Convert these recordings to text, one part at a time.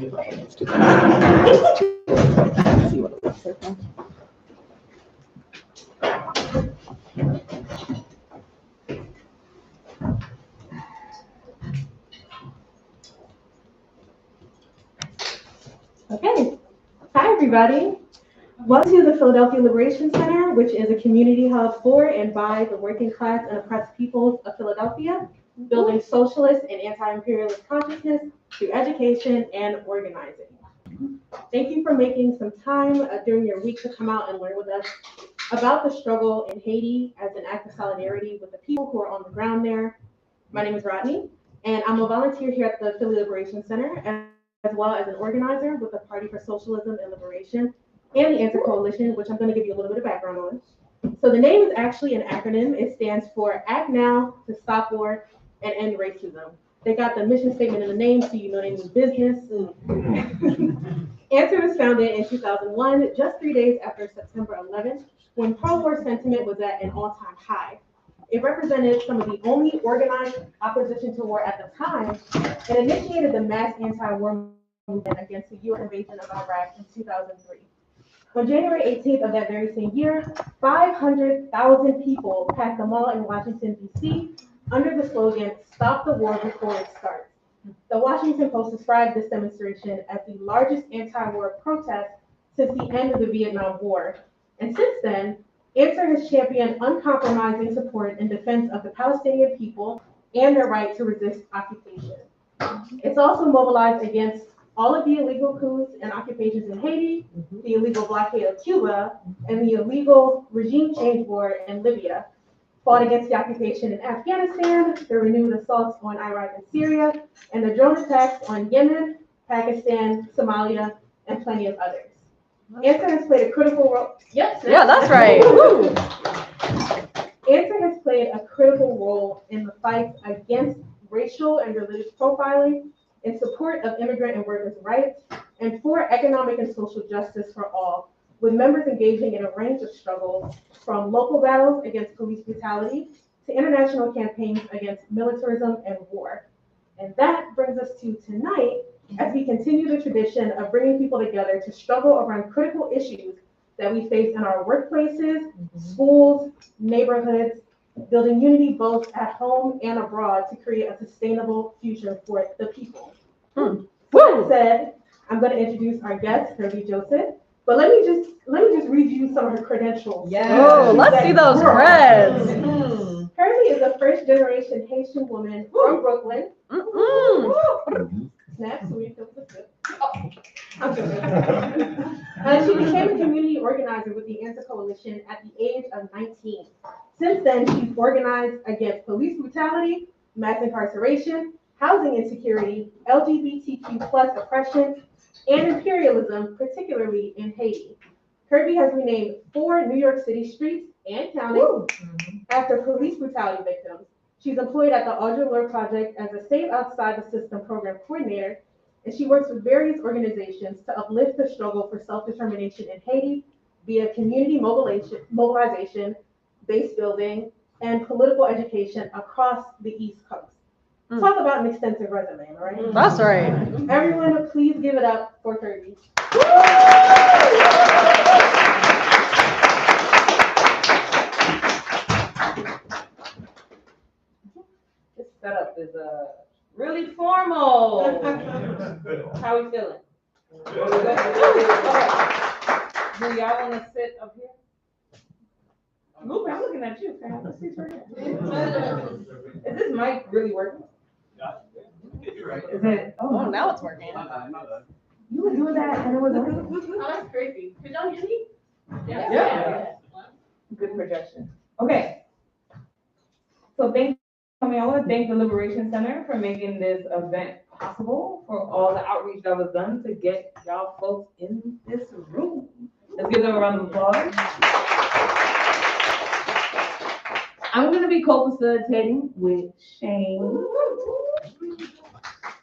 Let's do that. Let's see what it looks like now. Okay. Hi, everybody. Welcome to the Philadelphia Liberation Center, which is a community hub for and by the working class and oppressed peoples of Philadelphia, building socialist and anti-imperialist consciousness through education and organizing. Thank you for making some time during your week to come out and learn with us about the struggle in Haiti as an act of solidarity with the people who are on the ground there. My name is Rodney, and I'm a volunteer here at the Philly Liberation Center, as well as an organizer with the Party for Socialism and Liberation and the Anti-Coalition, which I'm going to give you a little bit of background on. So the name is actually an acronym. It stands for Act Now to Stop War and End Racism. They got the mission statement in the name, so you know they mean business. Answer was founded in 2001, just 3 days after September 11th, when pro-war sentiment was at an all-time high. It represented some of the only organized opposition to war at the time and initiated the mass anti-war movement against the U.S. invasion of Iraq in 2003. On January 18th of that very same year, 500,000 people packed the mall in Washington, D.C. under the slogan, "Stop the war before it starts." The Washington Post described this demonstration as the largest anti-war protest since the end of the Vietnam War. And since then, Answer has championed uncompromising support in defense of the Palestinian people and their right to resist occupation. It's also mobilized against all of the illegal coups and occupations in Haiti, the illegal blockade of Cuba, and the illegal regime change war in Libya, fought against the occupation in Afghanistan, the renewed assaults on Iraq and Syria, and the drone attacks on Yemen, Pakistan, Somalia, and plenty of others. Answer has played a critical role. Yes. Yeah, that's right. Answer has played a critical role in the fight against racial and religious profiling, in support of immigrant and workers' rights, and for economic and social justice for all, with members engaging in a range of struggles, from local battles against police brutality to international campaigns against militarism and war. And that brings us to tonight, as we continue the tradition of bringing people together to struggle around critical issues that we face in our workplaces, schools, neighborhoods, building unity both at home and abroad to create a sustainable future for the people. That said, I'm going to introduce our guest, Kirby Joseph. But let me just read you some of her credentials. Oh, let's see those creds. Kirby is a first-generation Haitian woman from Brooklyn. Snap, so we feel the flip. I'm joking. She became a community organizer with the Anti-Coalition at the age of 19. Since then, she's organized against police brutality, mass incarceration, housing insecurity, LGBTQ plus oppression, and imperialism, particularly in Haiti. Kirby has renamed 4 New York City streets and counting after police brutality victims. She's employed at the Audre Lorde Project as a Save Outside the System program coordinator, and she works with various organizations to uplift the struggle for self-determination in Haiti via community mobilization, base building, and political education across the East Coast. Talk about an extensive resume, right? That's right. Everyone, please give it up for Kirby. This setup is really formal. How are we feeling? Do y'all want to sit up here? Luke, I'm looking at you, fam. Let's see right here. Is this mic really working? Is it? Oh, now it's working. You were doing that and it wasn't working. Oh, that's crazy. Could y'all hear me? Yeah. Good projection. Okay. So I want to thank the Liberation Center for making this event possible, for all the outreach that was done to get y'all folks in this room. Let's give them a round of applause. I'm going to be co-facilitating with Shane.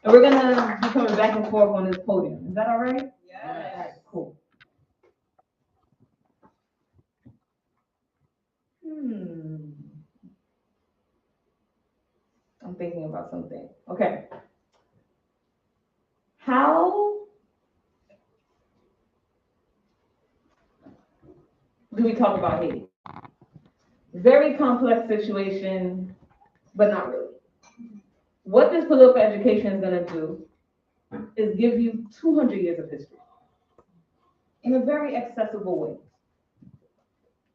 And we're going to be coming back and forth on this podium. Is that all right? Yes. Cool. I'm thinking about something. Okay. How do we talk about Haiti? Very complex situation, but not really. What this political education is gonna do is give you 200 years of history in a very accessible way.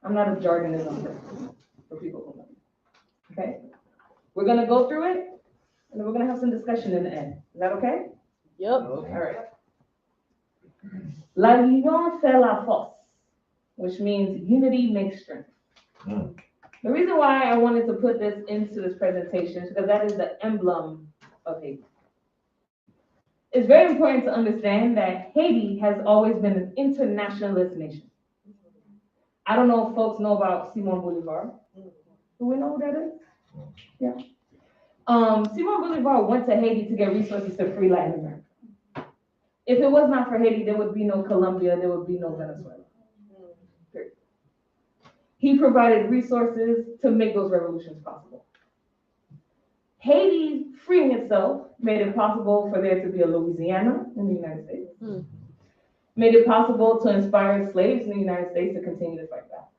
I'm not a jargonism person for people who know. Okay? We're gonna go through it, and then we're gonna have some discussion in the end. Is that okay? Yep. All right. La union fait la force, which means unity makes strength. The reason why I wanted to put this into this presentation is because that is the emblem of Haiti. It's very important to understand that Haiti has always been an internationalist nation. I don't know if folks know about Simon Bolivar. Do we know who that is? Yeah. Simon Bolivar went to Haiti to get resources to free Latin America. If it was not for Haiti, there would be no Colombia, there would be no Venezuela. Period. He provided resources to make those revolutions possible. Haiti freeing itself made it possible for there to be a Louisiana in the United States. Made it possible to inspire slaves in the United States to continue to fight back.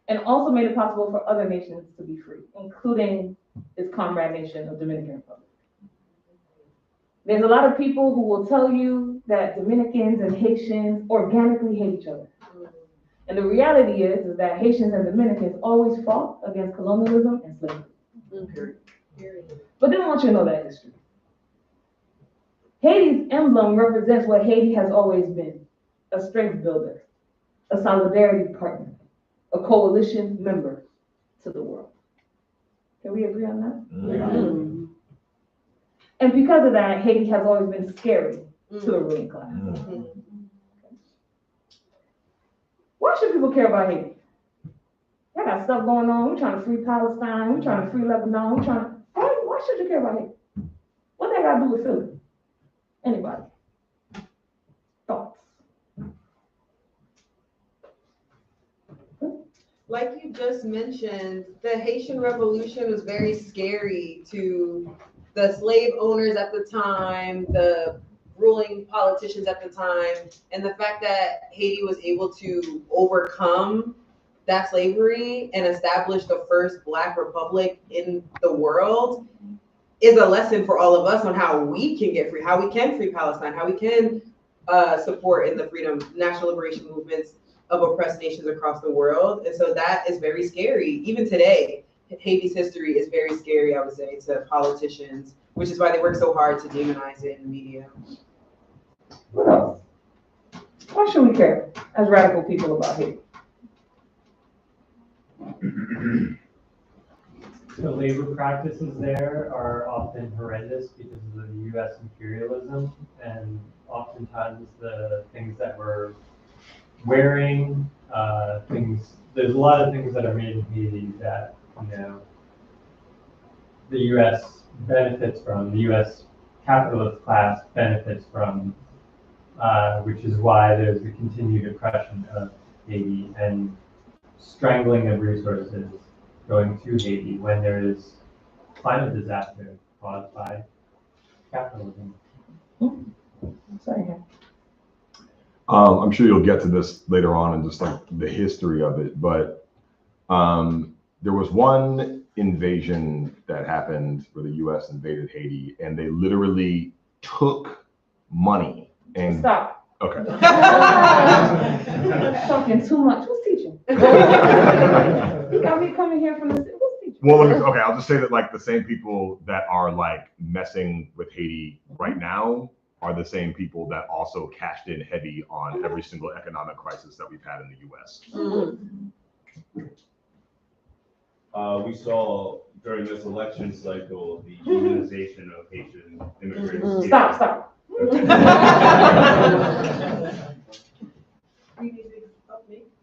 And also made it possible for other nations to be free, including its comrade nation of Dominican Republic. There's a lot of people who will tell you that Dominicans and Haitians organically hate each other. And the reality is that Haitians and Dominicans always fought against colonialism and slavery. But they don't want you to know that history. Haiti's emblem represents what Haiti has always been: a strength builder, a solidarity partner, a coalition member to the world. Can we agree on that? And because of that, Haiti has always been scary to the ruling class. Why should people care about Haiti? They got stuff going on. We're trying to free Palestine. We're trying to free Lebanon. Why should you care about Haiti? What they got to do with Philly? Anybody? Thoughts? Like you just mentioned, the Haitian Revolution was very scary to the slave owners at the time, the ruling politicians at the time, and the fact that Haiti was able to overcome that slavery and establish the first Black republic in the world is a lesson for all of us on how we can get free, how we can free Palestine, how we can support in the freedom, national liberation movements of oppressed nations across the world. And so that is very scary. Even today, Haiti's history is very scary, I would say, to politicians, which is why they work so hard to demonize it in the media. What else? Why should we care as radical people about Haiti? The labor practices there are often horrendous because of the U.S. imperialism, and oftentimes the things that we're wearing, there's a lot of things that are made in Haiti that, the U.S. benefits from, the U.S. capitalist class benefits from, which is why there's the continued oppression of Haiti and strangling of resources going to Haiti when there is climate disaster caused by capitalism. Sorry. I'm sure you'll get to this later on in just like the history of it, but there was one invasion that happened where the U.S. invaded Haiti, and they literally took money and Stop. Okay. Talking too much. Who's teaching? You got me coming here from the city. Who's teaching? Well, okay, I'll just say that like the same people that are like messing with Haiti right now are the same people that also cashed in heavy on every single economic crisis that we've had in the U.S. We saw during this election cycle the demonization of Haitian immigrants. Stop.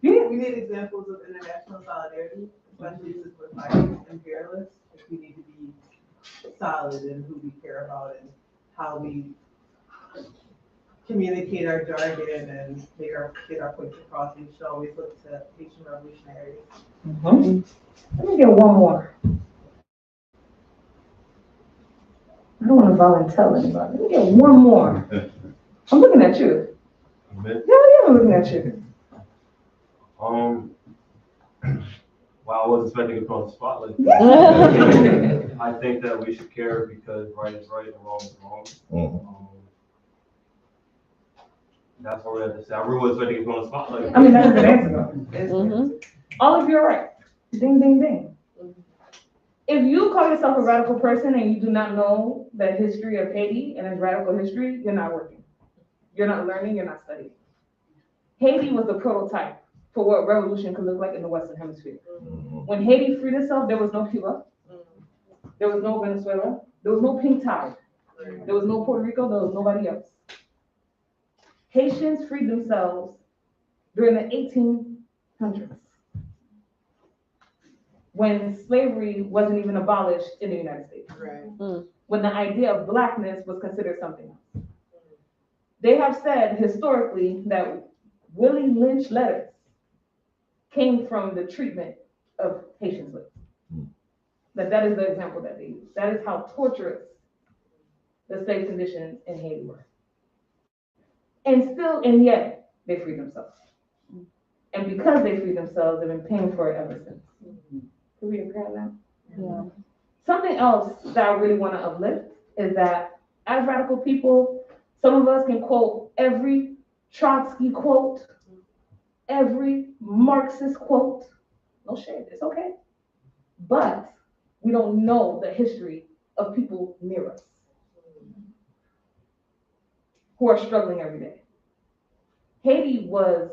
We need examples of international solidarity, especially since we're fighting imperialists. We need to be solid in who we care about and how we communicate our jargon and get our points across. We should always look to Haitian revolutionaries. Let me get one more. I don't want to volunteer anybody. Let me get one more. I'm looking at you. Yeah, I'm looking at you. Wow, I wasn't expecting to put on the spotlight. I think that we should care because right is right and wrong is wrong. That's what we have to say. I really wasn't expecting to put on the spotlight. I mean, that's a good answer though. All of you are right. Ding, ding, ding. If you call yourself a radical person and you do not know the history of Haiti and its radical history, you're not working. You're not learning, you're not studying. Haiti was the prototype for what revolution could look like in the Western Hemisphere. When Haiti freed itself, there was no Cuba, there was no Venezuela, there was no pink tide, there was no Puerto Rico, there was nobody else. Haitians freed themselves during the 1800s, when slavery wasn't even abolished in the United States. Right. When the idea of blackness was considered something else. They have said historically that Willie Lynch letters came from the treatment of Haitian slaves. That is the example that they use. That is how torturous the slave conditions in Haiti were. And yet, they freed themselves. And because they freed themselves, they've been paying for it ever since. Can we agree on that? Yeah. Something else that I really want to uplift is that as radical people, some of us can quote every Trotsky quote, every Marxist quote. No shade, it's okay. But we don't know the history of people near us who are struggling every day. Haiti was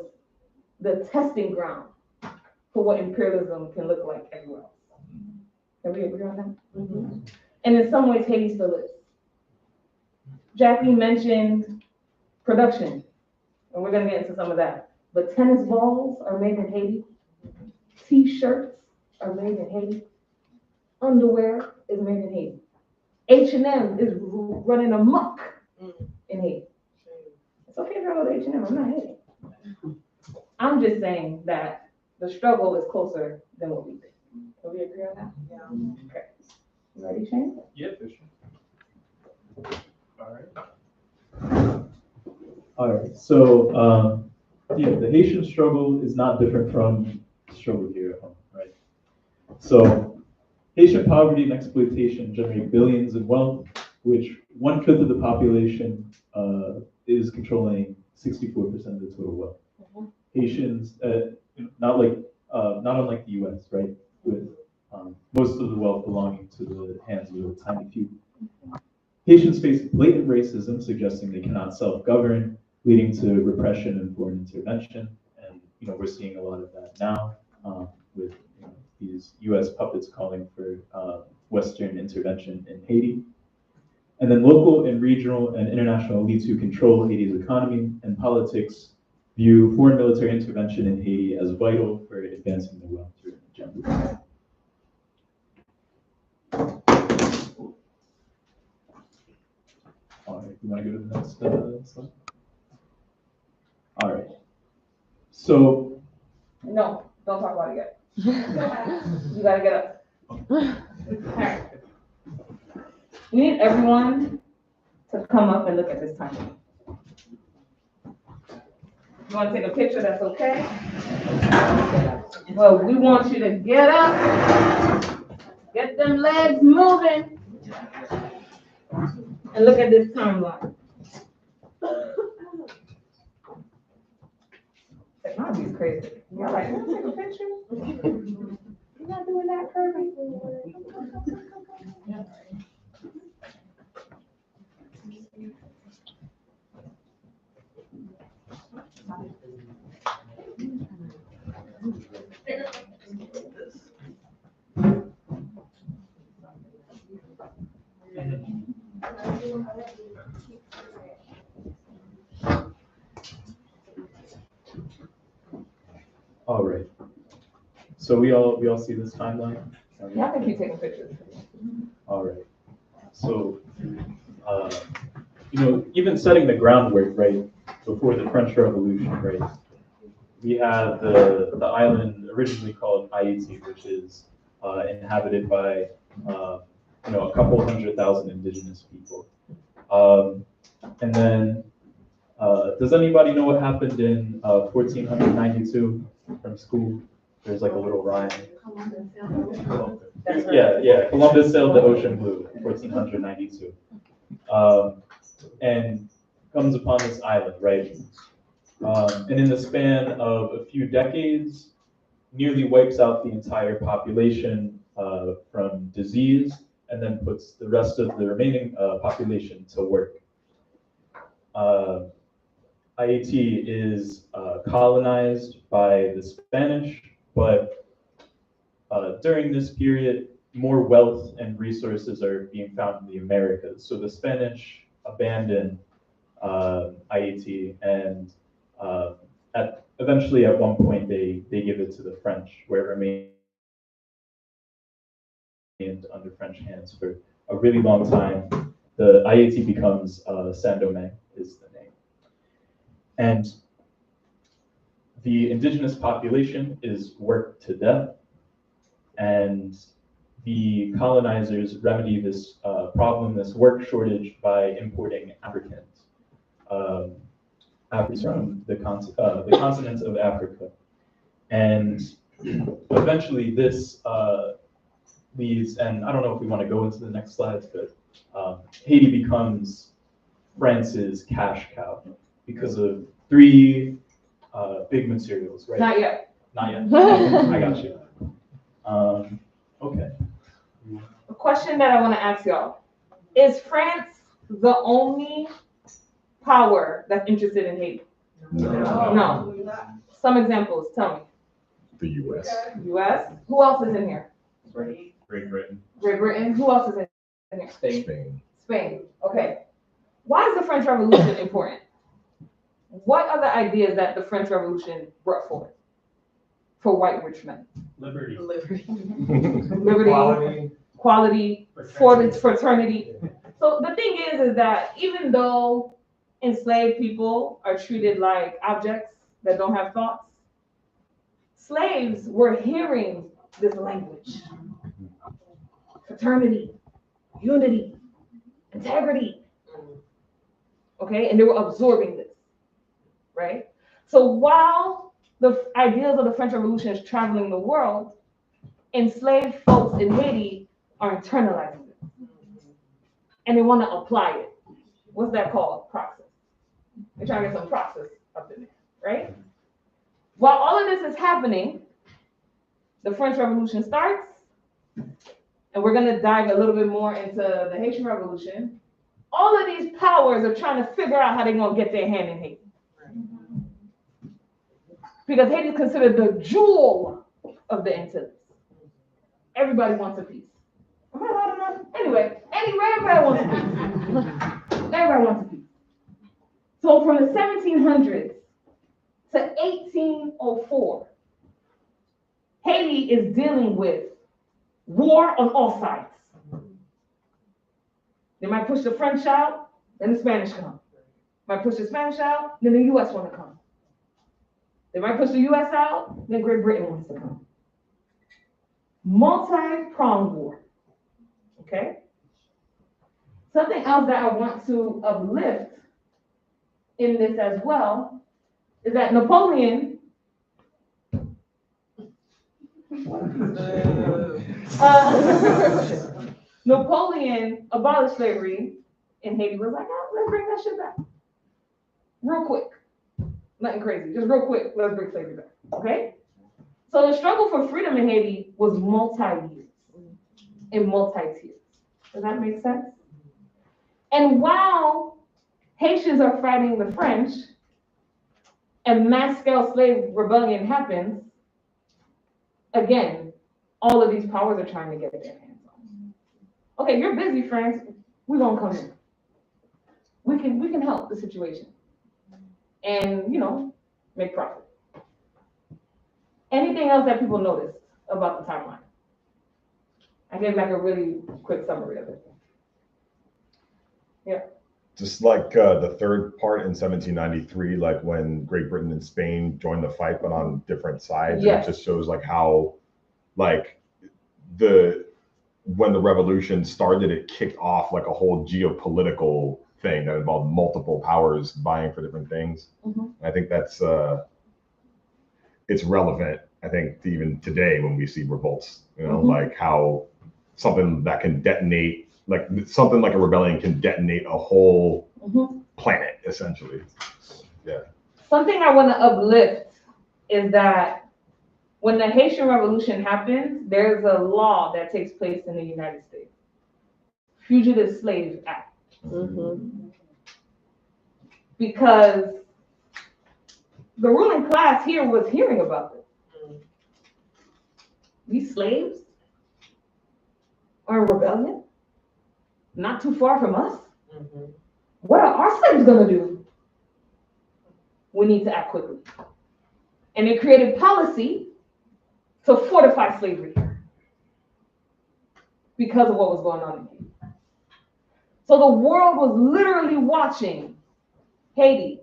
the testing ground for what imperialism can look like everywhere else. Can we agree on that? Mm-hmm. And in some ways, Haiti still is. Jackie mentioned production, and we're gonna get into some of that. But tennis balls are made in Haiti. T-shirts are made in Haiti. Underwear is made in Haiti. H&M is running amok in Haiti. It's okay if I go to H&M, I'm not hating. I'm just saying that the struggle is closer than what we think. Can we agree on that? Yeah. Okay. You ready, Shane? Yeah, for sure. All right. So, the Haitian struggle is not different from the struggle here at home, right? So, Haitian poverty and exploitation generate billions in wealth, which 1/5 of the population is controlling 64% of the total wealth. Haitians, not unlike the U.S., right, with most of the wealth belonging to the hands of a tiny few. Haitians face blatant racism, suggesting they cannot self-govern, leading to repression and foreign intervention. And we're seeing a lot of that now with these U.S. puppets calling for Western intervention in Haiti. And then local and regional and international elites who control Haiti's economy and politics view foreign military intervention in Haiti as vital for advancing the welfare agenda. All right, you want to go to the next slide? All right. So. No, don't talk about it yet. You gotta get up. All right. We need everyone to come up and look at this timeline. You want to take a picture? That's okay. Well, we want you to get up, get them legs moving, and look at this timeline. Technology is crazy. You're like, can I take a picture? You're not doing that, Kirby? All right. So we all see this timeline? Yeah, I think you taking pictures. All right. So, even setting the groundwork, right, before the French Revolution, right, we have the island originally called Haiti, which is inhabited by, a couple 100,000 indigenous people. And then Does anybody know what happened in 1492 from school? There's like a little rhyme. Yeah, Columbus sailed the ocean blue, 1492. And comes upon this island, right? And in the span of a few decades, nearly wipes out the entire population from disease, and then puts the rest of the remaining population to work. Haiti is colonized by the Spanish, but during this period, more wealth and resources are being found in the Americas. So the Spanish abandon Haiti, and eventually at one point they give it to the French, where it remained under French hands for a really long time. The Haiti becomes Saint-Domingue is the name. And the indigenous population is worked to death, and the colonizers remedy this problem, this work shortage, by importing Africans from the continent of Africa. And eventually this leads, and I don't know if we want to go into the next slides, but Haiti becomes France's cash cow because of three big materials, right? Not yet. Not yet. I got you. Okay. A question that I want to ask y'all. Is France the only power that's interested in Haiti? No. Some examples, tell me. The U.S. US? Who else is in here? Great Britain. Great Britain. Who else is in here? Spain. Spain. Okay. Why is the French Revolution important? What are the ideas that the French Revolution brought forth for white rich men? Liberty. Liberty. Liberty, equality, fraternity. So the thing is that even though enslaved people are treated like objects that don't have thoughts, slaves were hearing this language. Fraternity, unity, integrity. Okay, and they were absorbing this, right? So while the ideas of the French Revolution is traveling the world, enslaved folks in Haiti are internalizing it. And they want to apply it. What's that called? Praxis. They're trying to get some praxis up in there, right? While all of this is happening, the French Revolution starts, and we're going to dive a little bit more into the Haitian Revolution. All of these powers are trying to figure out how they're going to get their hand in Haiti. Because Haiti is considered the jewel of the Antilles. Everybody wants a piece. Am I loud enough? Anyway, everybody wants a piece. Everybody wants a piece. So from the 1700s to 1804, Haiti is dealing with war on all sides. They might push the French out, then the Spanish come. Might push the Spanish out, then the US want to come. They might push the US out, then Great Britain wants to come. Multi-pronged war, okay? Something else that I want to uplift in this as well is that Napoleon Napoleon abolished slavery in Haiti. Was like, oh, let's bring that shit back. Real quick. Nothing crazy, just real quick, let's bring slavery back, okay? So the struggle for freedom in Haiti was multi-years and multi-tiers. Does that make sense? And while Haitians are fighting the French and mass-scale slave rebellion happens, again, all of these powers are trying to get their hands on. Okay, you're busy, France. We're gonna come in. We can help the situation. And, make profit. Anything else that people noticed about the timeline? I gave like a really quick summary of it. Yeah. Just like the third part in 1793, like when Great Britain and Spain joined the fight, but on different sides. Yes. And it just shows like how, like when the revolution started, it kicked off like a whole geopolitical thing that involved multiple powers vying for different things. I think that's it's relevant, I think, to even today when we see revolts, like how something that can detonate, like something like a rebellion can detonate a whole planet, essentially. Yeah. Something I want to uplift is that when the Haitian Revolution happens, there's a law that takes place in the United States. Fugitive Slave Act. Because the ruling class here was hearing about this. These slaves are in rebellion, not too far from us. What are our slaves gonna do? We need to act quickly. And it created policy to fortify slavery because of what was going on in Haiti. So the world was literally watching Haiti,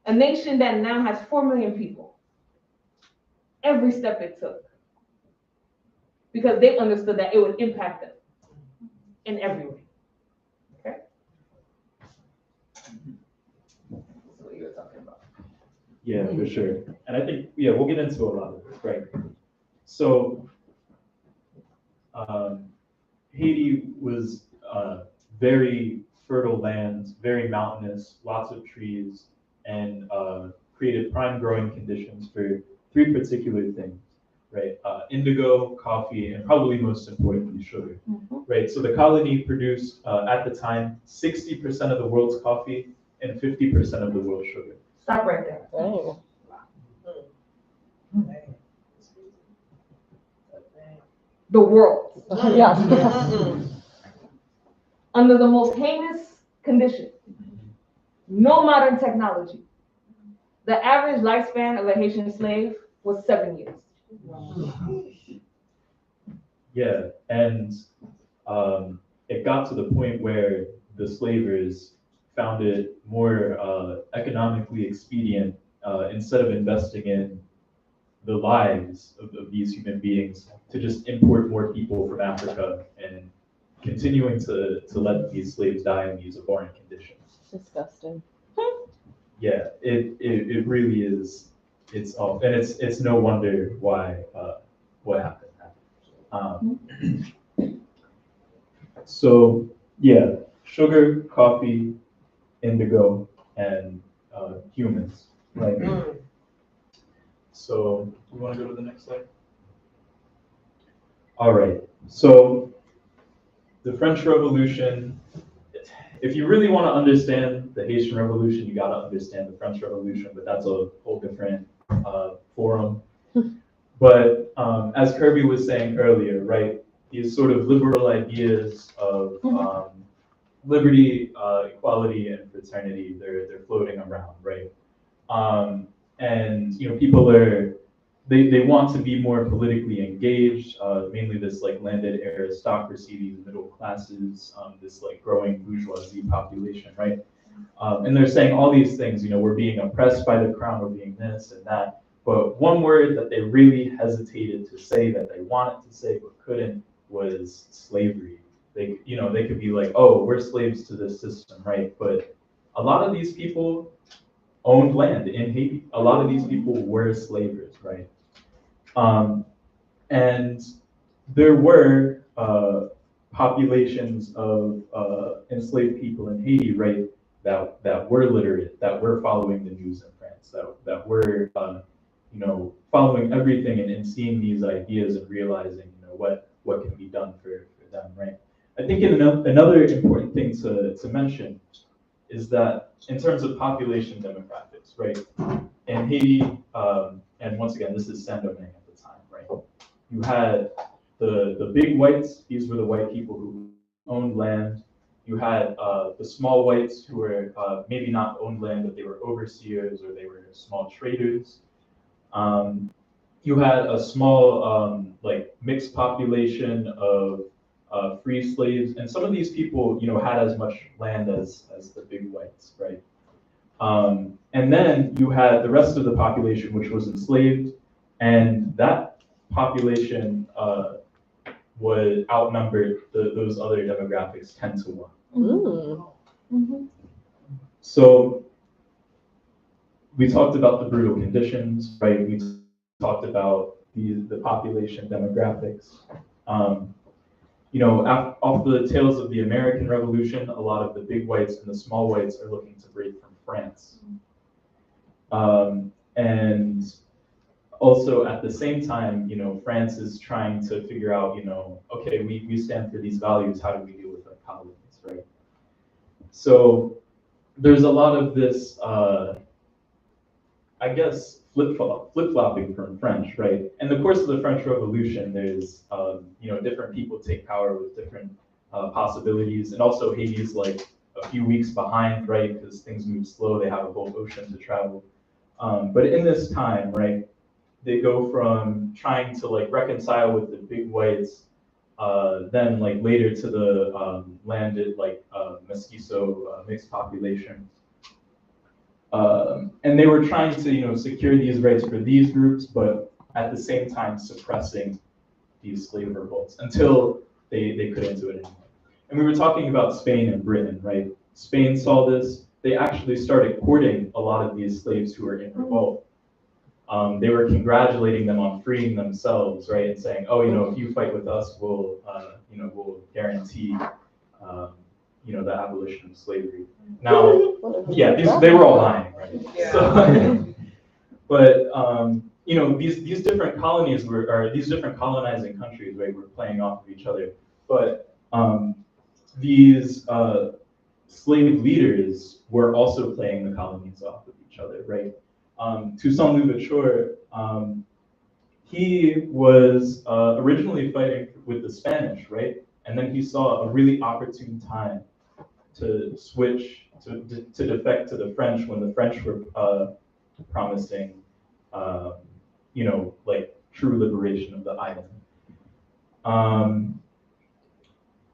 a nation that now has 4 million people, every step it took, because they understood that it would impact them in every way. Okay? That's what you were talking about. Yeah, for sure. And I think, yeah, we'll get into a lot of this, right? So, Haiti was very fertile land, very mountainous, lots of trees, and created prime growing conditions for 3 particular things, right? Indigo, coffee, and probably most importantly, sugar, right? So the colony produced, at the time, 60% of the world's coffee and 50% of the world's sugar. Stop right there. Oh. The world. Yeah. Under the most heinous conditions, no modern technology. The average lifespan of a Haitian slave was 7 years. Yeah, and it got to the point where the slavers found it more economically expedient, instead of investing in the lives of these human beings, to just import more people from Africa and continuing to let these slaves die in these abhorrent conditions. Disgusting. Yeah, it really is. It's awful, and it's no wonder why what happened. So yeah, sugar, coffee, indigo, and humans, right? So we want to go to the next slide. All right. So the French Revolution. If you really want to understand the Haitian Revolution, you got to understand the French Revolution, but that's a whole different forum. But as Kirby was saying earlier, right, these sort of liberal ideas of liberty, equality, and fraternity, they're floating around, right? And people they want to be more politically engaged, mainly this like landed aristocracy, these middle classes, this like growing bourgeoisie population, right? And they're saying all these things, we're being oppressed by the crown, we're being this and that. But one word that they really hesitated to say, that they wanted to say but couldn't, was slavery. They could be like, oh, we're slaves to this system, right? But a lot of these people owned land in Haiti. A lot of these people were slavers, right? And there were populations of enslaved people in Haiti, right, that were literate, that were following the news in France, that were following everything and seeing these ideas and realizing what can be done for them, right? I think another important thing to mention is that in terms of population demographics, right, in Haiti, and once again, this is Saint-Domingue at the time, right, you had the big whites. These were the white people who owned land. You had the small whites who were maybe not owned land, but they were overseers or they were small traders. You had a small mixed population of free slaves, and some of these people had as much land as the big whites, right? And then you had the rest of the population, which was enslaved, and that population would outnumber those other demographics 10 to 1. So we talked about the brutal conditions, right? We talked about the population demographics. You know, off the tails of the American Revolution, a lot of the big whites and the small whites are looking to break from France. And also at the same time, you know, France is trying to figure out, you know, okay, we stand for these values, how do we deal with our colonies, right? So there's a lot of this, I guess, flip-flopping from French, right? In the course of the French Revolution, there's, you know, different people take power with different possibilities, and also Haiti's like a few weeks behind, right? Because things move slow, they have a whole ocean to travel. But in this time, right, they go from trying to like reconcile with the big whites, then like later to the landed like mestizo mixed population. And they were trying to, you know, secure these rights for these groups, but at the same time suppressing these slave revolts until they couldn't do it anymore. And we were talking about Spain and Britain, right? Spain saw this. They actually started courting a lot of these slaves who were in revolt. They were congratulating them on freeing themselves, right? And saying, oh, you know, if you fight with us, we'll, you know, we'll guarantee, you know, the abolition of slavery. Now, yeah, they were all lying, right? Yeah. So, but you know, these different colonies or these different colonizing countries, right, were playing off of each other. But these slave leaders were also playing the colonies off of each other, right? Toussaint Louverture, he was originally fighting with the Spanish, right? And then he saw a really opportune time to switch, to defect to the French when the French were promising, you know, like true liberation of the island.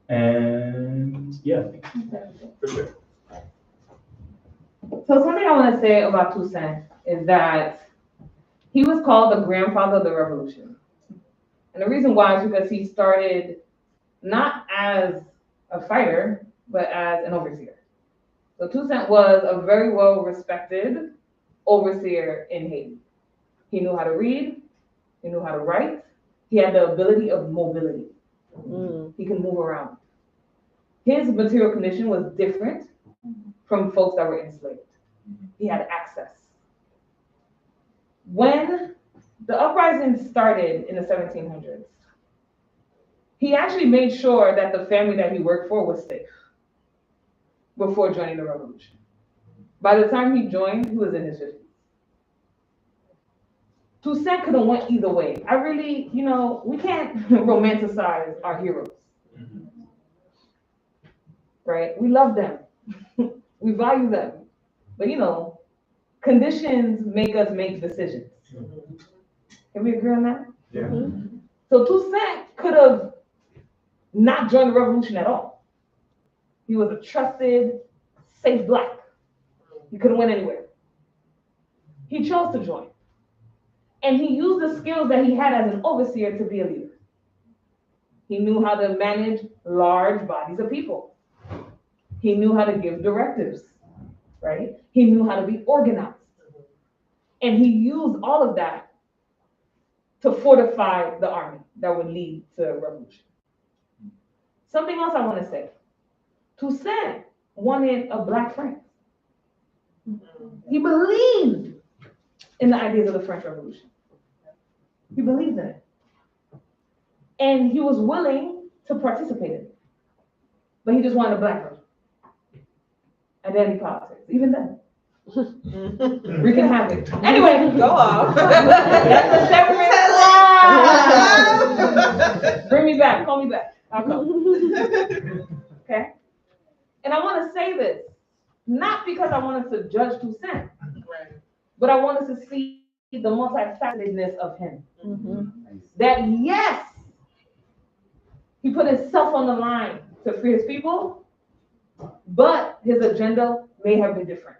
And yeah, for sure. So something I want to say about Toussaint is that he was called the grandfather of the revolution. And the reason why is because he started not as a fighter, but as an overseer. So Toussaint was a very well-respected overseer in Haiti. He knew how to read, he knew how to write, he had the ability of mobility. He could move around. His material condition was different from folks that were enslaved. He had access. When the uprising started in the 1700s, he actually made sure that the family that he worked for was safe before joining the revolution. By the time he joined, he was in his 50s. Toussaint could have went either way. I really, you know, we can't romanticize our heroes. Right? We love them. We value them. But you know, conditions make us make decisions. Can we agree on that? Yeah. So Toussaint could have not joined the revolution at all. He was a trusted, safe black. He couldn't win anywhere. He chose to join. And he used the skills that he had as an overseer to be a leader. He knew how to manage large bodies of people. He knew how to give directives, right? He knew how to be organized. And he used all of that to fortify the army that would lead to a revolution. Something else I want to say. Toussaint wanted a black France. He believed in the ideas of the French Revolution. He believed in it. And he was willing to participate in it. But he just wanted a black version. Identity politics, even then. Wreaking havoc. Anyway, Go off. That's a separate. Bring me back, call me back. I'll come. Okay? And I want to say this, not because I wanted to judge Toussaint, but I wanted to see the multifacetedness of him. That yes, he put himself on the line to free his people, but his agenda may have been different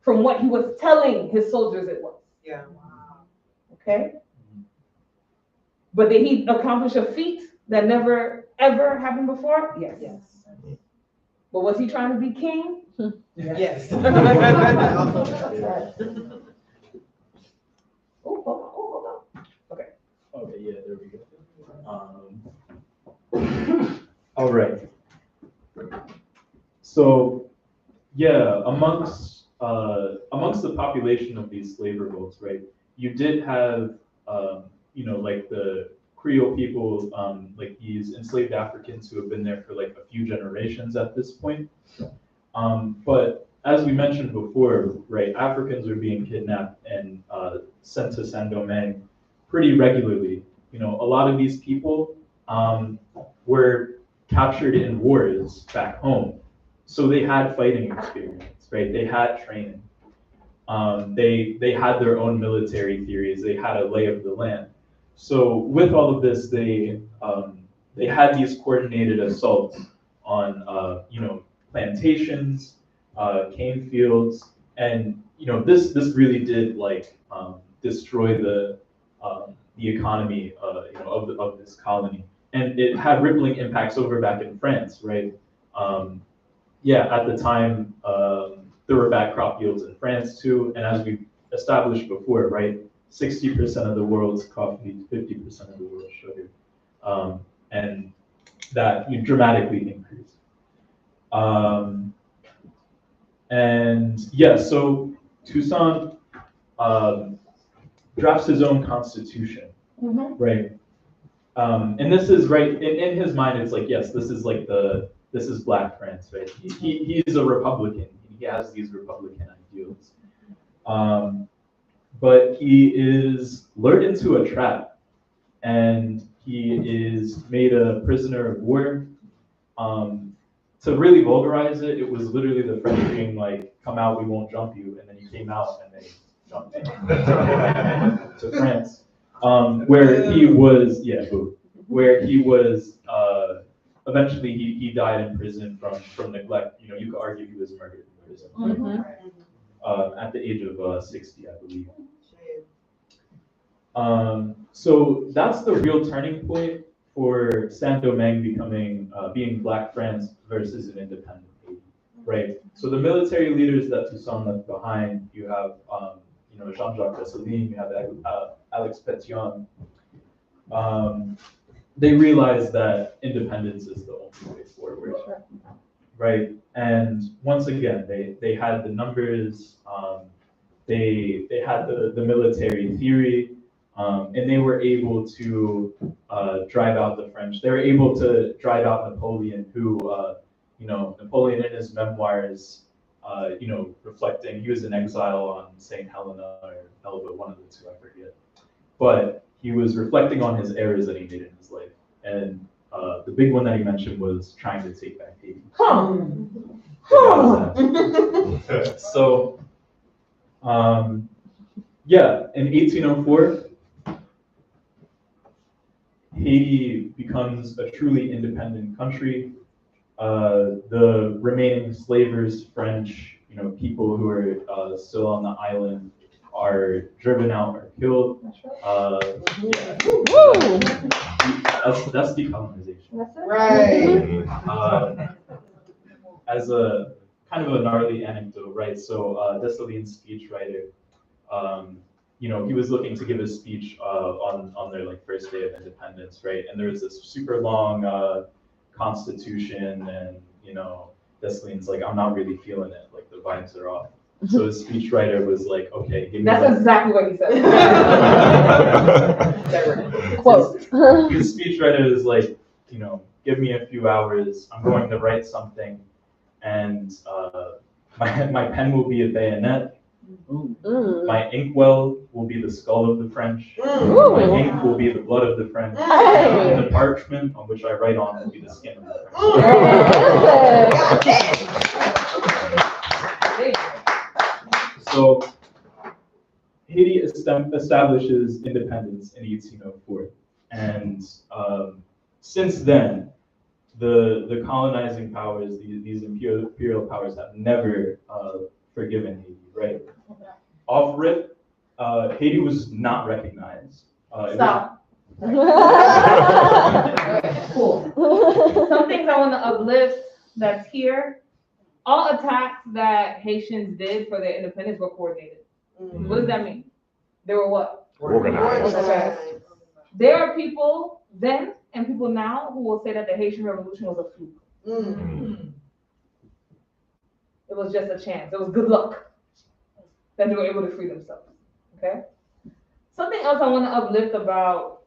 from what he was telling his soldiers it was. Yeah. Okay? But did he accomplish a feat that never, ever happened before? Yes. But was he trying to be king? Yes. Oh, hold on. Okay, yeah, there we go. All right. So, yeah, amongst the population of these slave revolts, right, you did have, like the Creole people, like these enslaved Africans who have been there for like a few generations at this point. But as we mentioned before, right, Africans are being kidnapped and sent to Saint-Domingue pretty regularly. A lot of these people were captured in wars back home. So they had fighting experience, right? They had training. They had their own military theories. They had a lay of the land. So with all of this, they had these coordinated assaults on plantations, cane fields, and this really did like destroy the economy of this colony, and it had rippling impacts over back in France, right? At the time there were bad crop yields in France too, and as we established before, right, 60% of the world's coffee, 50% of the world's sugar, and that dramatically increased. So Toussaint drafts his own constitution, right? And this is right in his mind. It's like, yes, this is Black France, right? He's a Republican. He has these Republican ideals, but he is lured into a trap, and he is made a prisoner of war. To really vulgarize it, it was literally the French being like, "Come out, we won't jump you," and then he came out and they jumped him to France, where he was, eventually he died in prison from neglect. You could argue he was murdered in prison at the age of 60, I believe. So that's the real turning point for Saint-Domingue being Black France versus an independent Haiti, right? So the military leaders that Toussaint left behind, you have Jean-Jacques Dessalines, you have Alex Pétion. They realized that independence is the only way forward, right? And once again, they had the numbers, they had the military theory, and they were able to drive out the French. They were able to drive out Napoleon, who, Napoleon in his memoirs, reflecting, he was in exile on St. Helena or Elba, one of the two, I forget. But he was reflecting on his errors that he made in his life. And the big one that he mentioned was trying to take back Haiti. So, in 1804, Haiti becomes a truly independent country. The remaining slavers, French, people who are still on the island, are driven out or killed. That's decolonization. Right. As a kind of a gnarly anecdote, right? So Dessalines' speechwriter, he was looking to give a speech on their first day of independence, right? And there was this super long constitution, and Dessalines like, I'm not really feeling it, like the vibes are off. So his speechwriter was like, okay, give me. That's exactly what he said. Quote. His speechwriter is like, give me a few hours. I'm going to write something, and my pen will be a bayonet. My inkwell will be the skull of the French. My ink will be the blood of the French. And the parchment on which I write on will be the skin of the French. So Haiti establishes independence in 1804, and since then, the colonizing powers, these imperial powers, have never forgiven Haiti, right? Off rip, Haiti was not recognized. Stop. Cool. Some things I want to uplift that's here. all attacks that Haitians did for their independence were coordinated. Mm. What does that mean? They were what? Organized. Organized. There are people then and people now who will say that the Haitian Revolution was a fluke. Mm. It was just a chance. It was good luck that they were able to free themselves. Okay? Something else I want to uplift about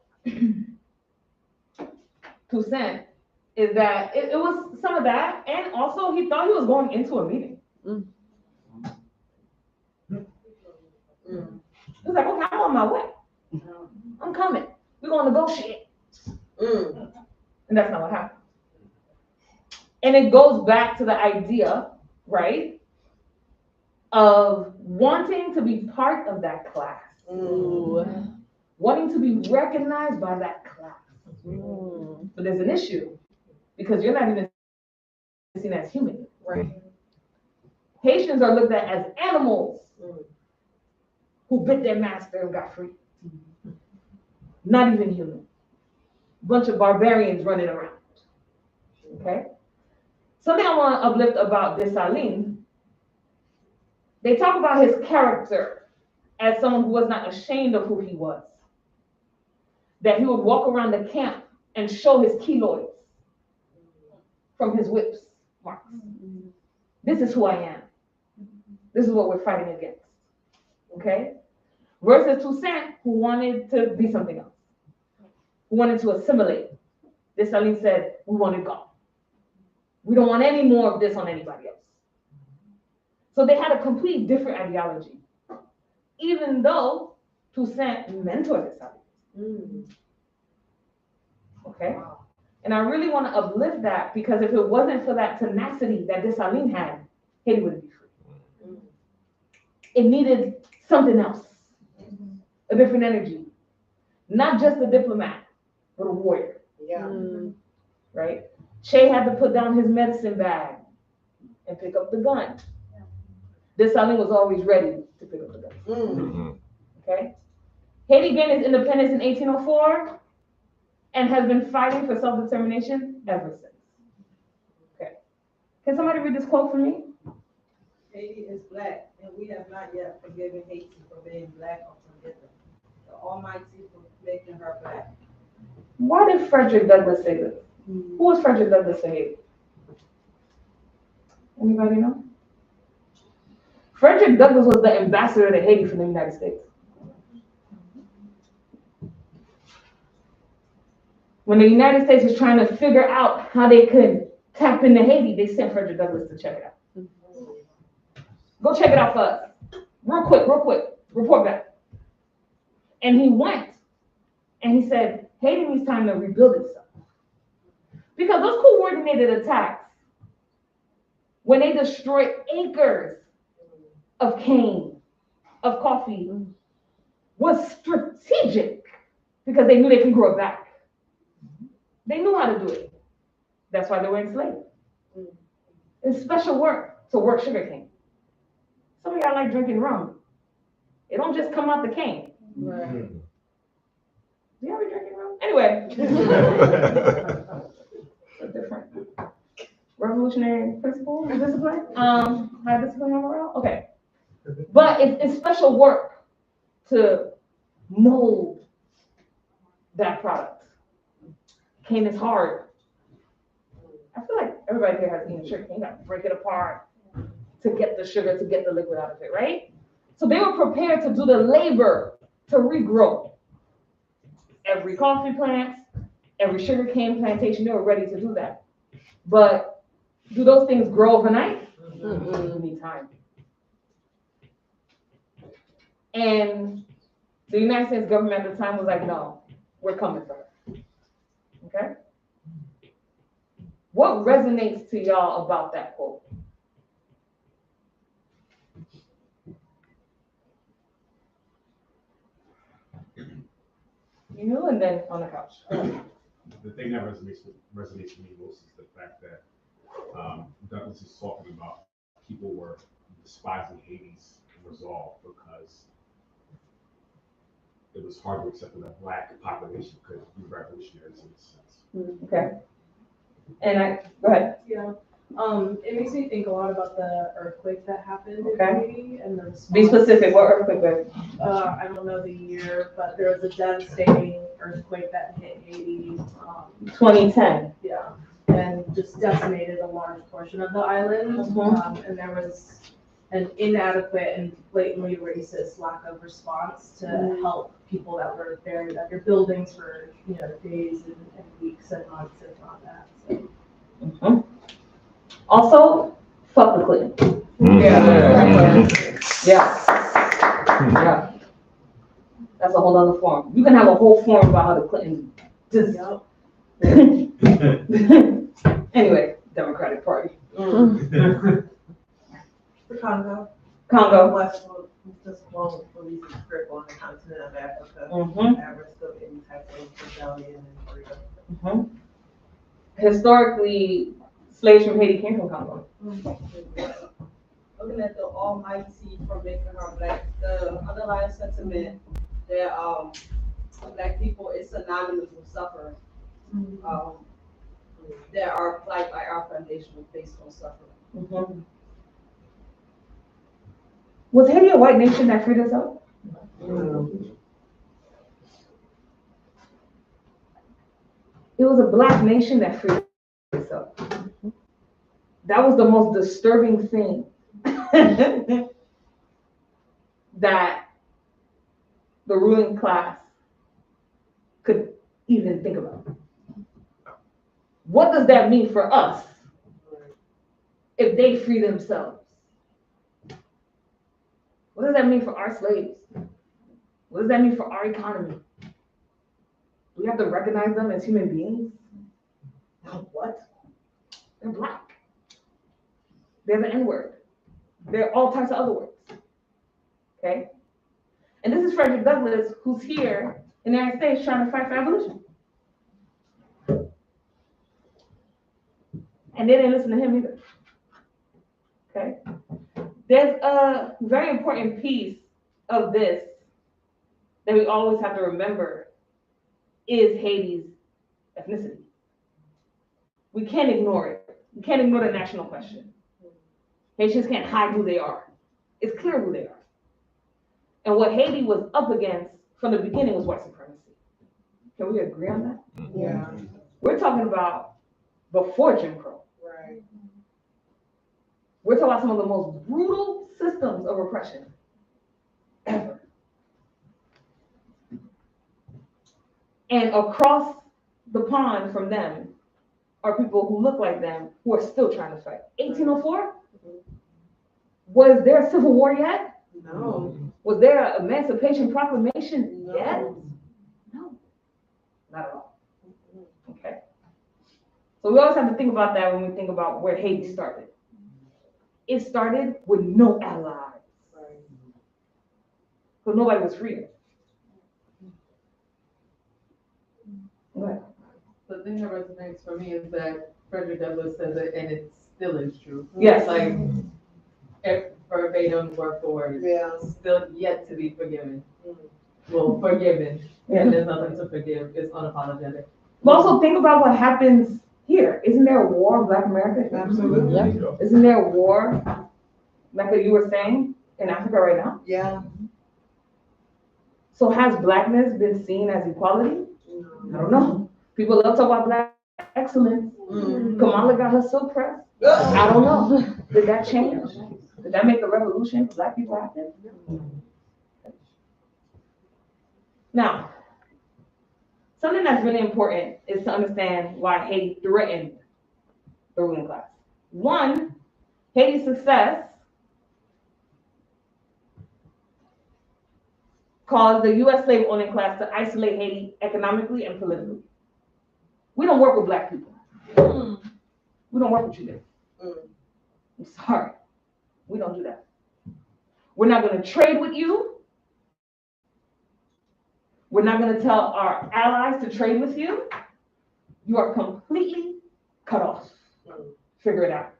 Toussaint is that it was some of that, and also he thought he was going into a meeting. Mm. He was like, okay, I'm on my way. I'm coming. We're going to negotiate. Mm. And that's not what happened. And it goes back to the idea, right, of wanting to be part of that class, wanting to be recognized by that class. But there's an issue because you're not even seen as human. Right. Haitians are looked at as animals who bit their master and got free. Not even human. Bunch of barbarians running around. Okay? Something I want to uplift about Dessalines, they talk about his character as someone who was not ashamed of who he was. That he would walk around the camp and show his keloids from his whips marks. This is who I am. This is what we're fighting against. Okay? Versus Toussaint, who wanted to be something else, who wanted to assimilate. Dessalines said, we want to go. We don't want any more of this on anybody else. So they had a complete different ideology, even though Toussaint mentored Dessalines. Okay? And I really want to uplift that because if it wasn't for that tenacity that Dessalines had, Haiti wouldn't be free. It needed something else, a different energy. Not just a diplomat, but a warrior. Yeah. Right? Che had to put down his medicine bag and pick up the gun. Dessalines was always ready to pick up the gun. Okay? Haiti gained its independence in 1804 and has been fighting for self-determination ever since. Okay. Can somebody read this quote for me? Haiti is black, and we have not yet forgiven Haiti for being black or forgiven. The Almighty for making her black. Why did Frederick Douglass say this? Who was Frederick Douglass to Haiti? Anybody know? Frederick Douglass was the ambassador to Haiti from the United States. When the United States was trying to figure out how they could tap into Haiti, they sent Frederick Douglass to check it out. Go check it out for us. Real quick, report back. And he went and he said, Haiti needs time to rebuild itself. Because those coordinated attacks, when they destroyed acres of cane, of coffee, was strategic because they knew they could grow it back. They knew how to do it. That's why they were enslaved. It's special work to work sugarcane. Some of y'all like drinking rum. It don't just come out the cane. Right. Do y'all be drinking rum? Anyway. A different revolutionary principle of discipline. High discipline and morale. Okay. But it's special work to mold that product. Cane is hard. I feel like everybody here has eaten sugar cane. You got to break it apart to get the sugar, to get the liquid out of it, right? So they were prepared to do the labor to regrow every coffee plant, every sugar cane plantation. They were ready to do that. But do those things grow overnight? You need time. And the United States government at the time was like, no, we're coming for her. Okay? What resonates to y'all about that quote? You and then on the couch. The thing that resonates with me most is the fact that Douglas is talking about people were despising Haiti's resolve because it was hard to accept that a black population could be revolutionaries in this sense. Okay. And go ahead. Yeah, It makes me think a lot about the earthquake that happened in Okay. Haiti and the response. Be specific, what earthquake was? I don't know the year, but there was a devastating earthquake that hit Haiti. 2010. Yeah, and just decimated a large portion of the island. Mhm. And there was an inadequate and blatantly racist lack of response to help people that were buried under buildings for, days and weeks and months, if not that. So. Mhm. Also, fuck the Clinton. Mm. Yeah. Yeah. That's a whole other forum. You can have a whole forum about how the Clintons just. Anyway, Democratic Party. The Congo. Congo. Just one police grip on the continent of Africa. Mhm. At risk of any type of rebellion and freedom. Mhm. Historically, slaves from Haiti came from Congo. Looking at the almighty for making her black, the underlying sentiment that black people is synonymous with suffering. That are applied by our foundation based on suffering. Mhm. Was Haiti a white nation that freed itself? It was a black nation that freed itself. That was the most disturbing thing that the ruling class could even think about. What does that mean for us if they free themselves? What does that mean for our slaves? What does that mean for our economy? We have to recognize them as human beings? What? They're black. They're the N-word. They're all types of other words. Okay? And this is Frederick Douglass, who's here in the United States trying to fight for abolition. And they didn't listen to him either. Okay? There's a very important piece of this that we always have to remember is Haiti's ethnicity. We can't ignore it. We can't ignore the national question. Haitians can't hide who they are. It's clear who they are. And what Haiti was up against from the beginning was white supremacy. Can we agree on that? Yeah. We're talking about before Jim Crow. Right. We're talking about some of the most brutal systems of repression ever. And across the pond from them are people who look like them who are still trying to fight. 1804? Was there a civil war yet? No. Was there an Emancipation Proclamation yet? No, not at all. Okay. So we always have to think about that when we think about where Haiti started. It started with no allies. Because nobody was free. Go ahead. The thing that resonates for me is that Frederick Douglass says it, and it still is true. Yes. Like, verbatim, word for word. Yeah. Still yet to be forgiven. Well, forgiven. Yeah. And there's nothing to forgive. It's unapologetic. But also think about what happens here. Isn't there a war in Black America? Absolutely. Yeah. Isn't there a war, like you were saying, in Africa right now? Yeah. So has Blackness been seen as equality? I don't know. People love to talk about Black excellence. Kamala got her silk press. I don't know. Did that change? Did that make the revolution for Black people happen? Now, something that's really important is to understand why Haiti threatened the ruling class. One, Haiti's success caused the U.S. slave owning class to isolate Haiti economically and politically. We don't work with Black people. We don't work with you there. I'm sorry. We don't do that. We're not going to trade with you. We're not going to tell our allies to trade with you. You are completely cut off. Figure it out.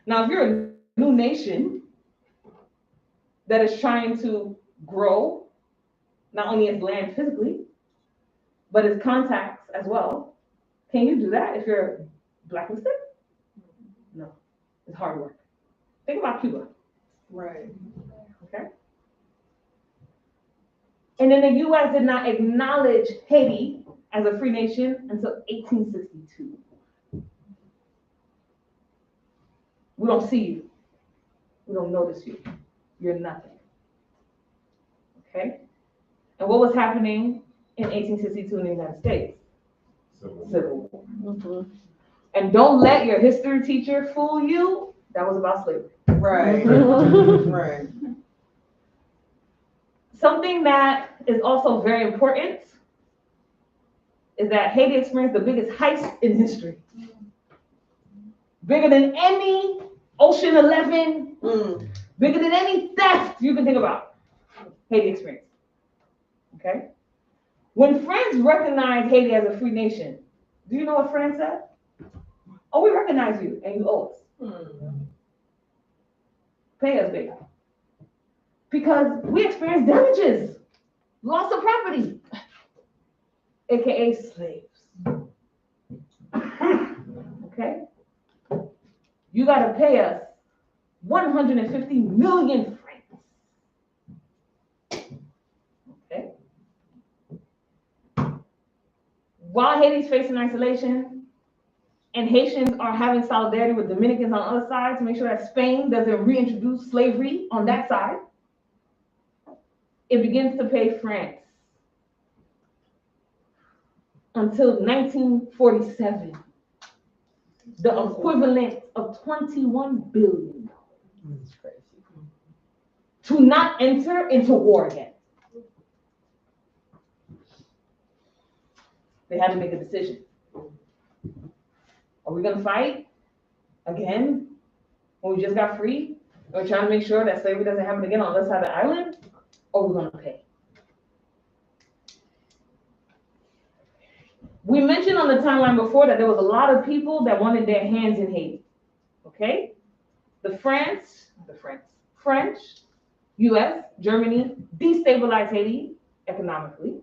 Now, if you're a new nation that is trying to grow, not only its land physically, but its contacts as well, can you do that if you're blacklisted? It's hard work. Think about Cuba, Right. okay? And then the US did not acknowledge Haiti as a free nation until 1862. We don't see you. We don't notice you. You're nothing. Okay? And what was happening in 1862 in the United States? Civil War. Mhm. And don't let your history teacher fool you. That was about slavery. Right. Right. Something that is also very important is that Haiti experienced the biggest heist in history. Bigger than any Ocean 11, bigger than any theft you can think about. Haiti experienced. Okay? When France recognized Haiti as a free nation, do you know what France said? Oh, we recognize you and you owe us. Pay us, baby. Because we experienced damages, loss of property, aka slaves. Okay? You gotta pay us 150 million francs. Okay? While Haiti's facing isolation, and Haitians are having solidarity with Dominicans on the other side to make sure that Spain doesn't reintroduce slavery on that side, it begins to pay France until 1947, the equivalent of $21 billion. That's crazy. To not enter into war again. They had to make a decision. Are we gonna fight again when we just got free? We're trying to make sure that slavery doesn't happen again on the other side of the island, or we're gonna pay? We mentioned on the timeline before that there was a lot of people that wanted their hands in Haiti. Okay? French, US, Germany destabilized Haiti economically,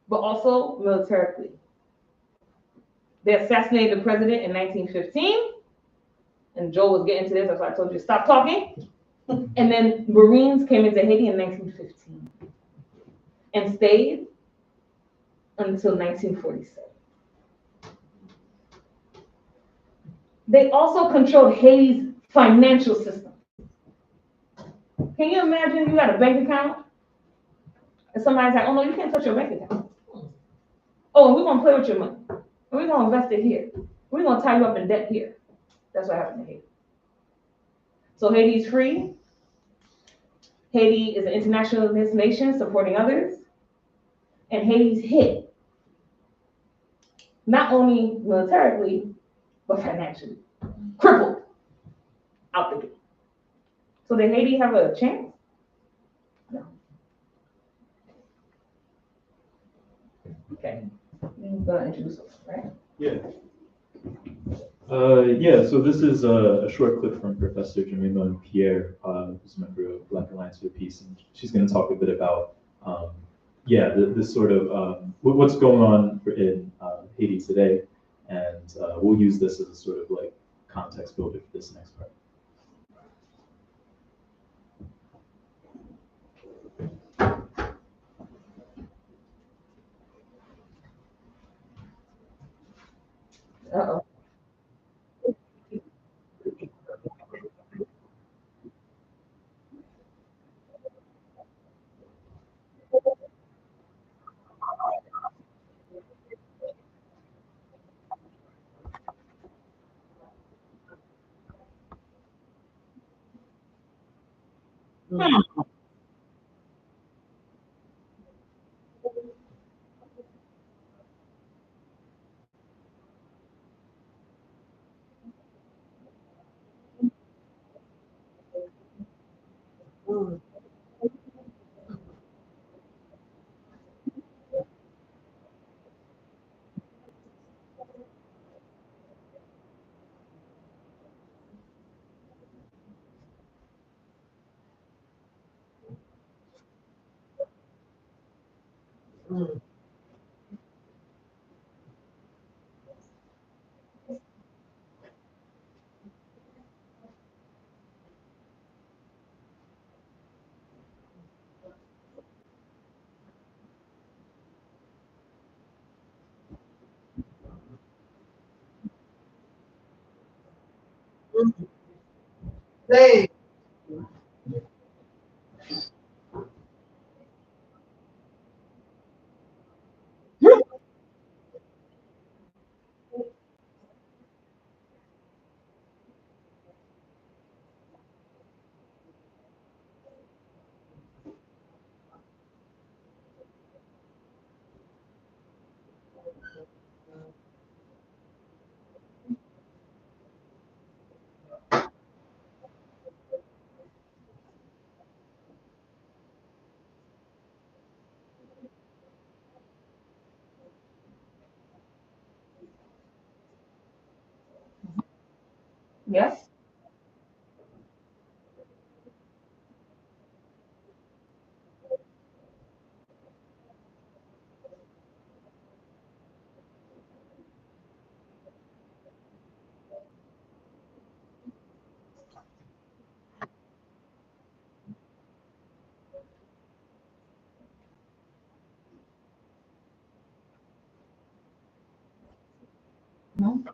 but also militarily. They assassinated the president in 1915, and Joel was getting to this, that's why I told you to stop talking. And then Marines came into Haiti in 1915 and stayed until 1947. They also controlled Haiti's financial system. Can you imagine you got a bank account and somebody's like, oh no, you can't touch your bank account. Oh, and we're gonna play with your money. And we're gonna invest it here. We're gonna tie you up in debt here. That's what happened to Haiti. So Haiti's free. Haiti is an internationalist nation supporting others. And Haiti's hit, not only militarily, but financially. Crippled out the gate. So did Haiti have a chance? No. Okay. I'm gonna introduce us, right? Yeah. So this is a short clip from Professor Jemima Pierre, who's a member of Black Alliance for Peace, and she's going to talk a bit about, this sort of what's going on in Haiti today, and we'll use this as a sort of like context builder for this next part. Uh-oh. Hey. Yes? Mm.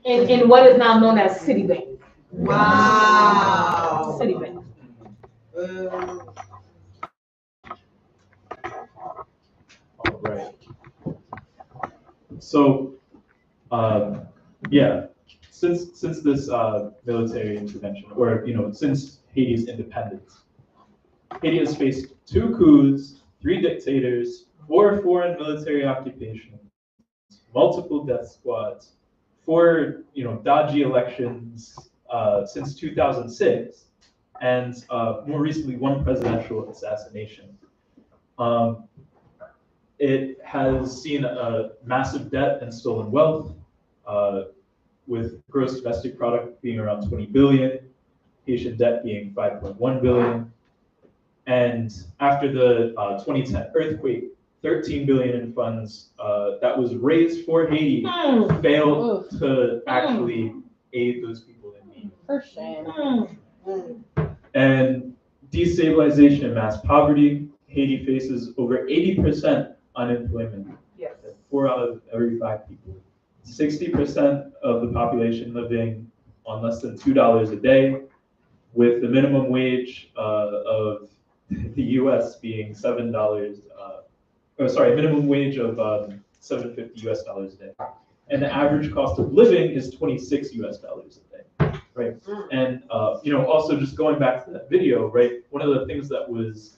In what is now known as Citibank. Wow. Citibank. All right. So, yeah, since this military intervention, or since Haiti's independence, Haiti has faced 2 coups, 3 dictators, 4 foreign military occupations, multiple death squads, 4 dodgy elections since 2006, and more recently 1 presidential assassination. Um, it has seen a massive debt and stolen wealth, uh, with gross domestic product being around 20 billion, Haitian debt being 5.1 billion, and after the 2010 earthquake, 13 billion in funds that was raised for Haiti failed to actually aid those people in need. For shame. And destabilization and mass poverty, Haiti faces over 80% unemployment. Yes. 4 out of every 5 people. 60% of the population living on less than $2 a day, with the minimum wage of the US being $7, minimum wage of $7.50 US dollars a day. And the average cost of living is $26 US dollars a day, right? And, also just going back to that video, right? One of the things that was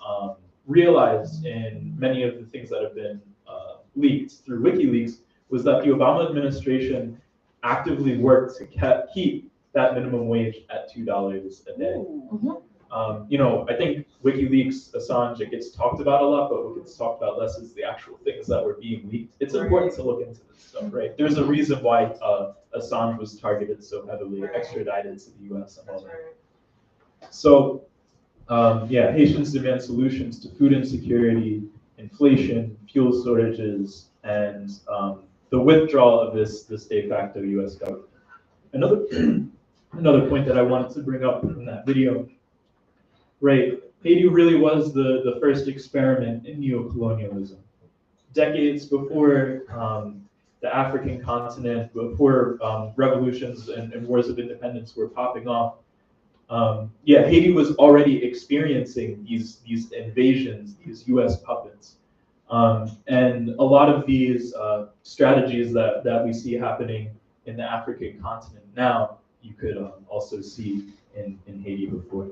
realized in many of the things that have been leaked through WikiLeaks was that the Obama administration actively worked to keep that minimum wage at $2 a day. I think WikiLeaks, Assange, it gets talked about a lot, but what gets talked about less is the actual things that were being leaked. It's important to look into this stuff, right? There's a reason why Assange was targeted so heavily, extradited to the US and all that. So, Haitians demand solutions to food insecurity, inflation, fuel shortages, and the withdrawal of this de facto US government. Another point that I wanted to bring up from that video, right? Haiti really was the first experiment in neocolonialism. Decades before the African continent, before revolutions and wars of independence were popping off, Haiti was already experiencing these invasions, these US puppets. And a lot of these strategies that we see happening in the African continent now, you could also see in Haiti before.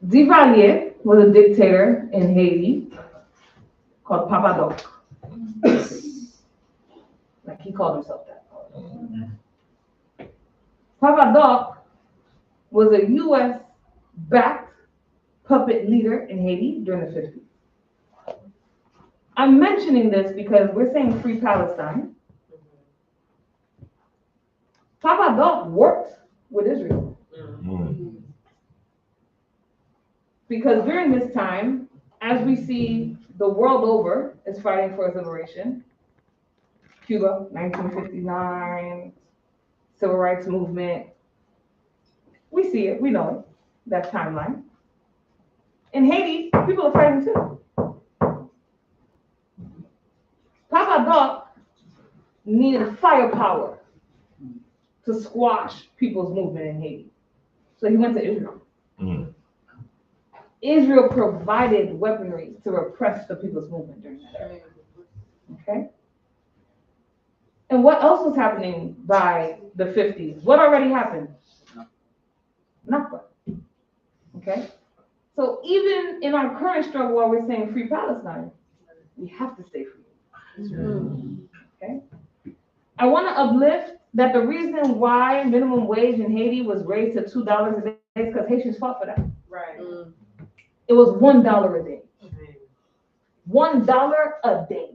Duvalier was a dictator in Haiti called Papa Doc. Like he called himself that. Papa Doc was a U.S. backed puppet leader in Haiti during the 50s. I'm mentioning this because we're saying free Palestine. Papa Doc worked with Israel. Because during this time, as we see the world over is fighting for its liberation, Cuba, 1959, Civil Rights Movement, we see it, we know it, that timeline. In Haiti, people are fighting too. Papa Doc needed firepower to squash people's movement in Haiti. So he went to Israel. Israel provided weaponry to repress the people's movement during that era. Okay? And what else was happening by the 50s? What already happened? Nakba. Okay? So even in our current struggle while we're saying free Palestine, we have to stay free. Okay? I want to uplift that the reason why minimum wage in Haiti was raised to $2 a day is because Haitians fought for that. Right. It was $1 a day. $1 a day.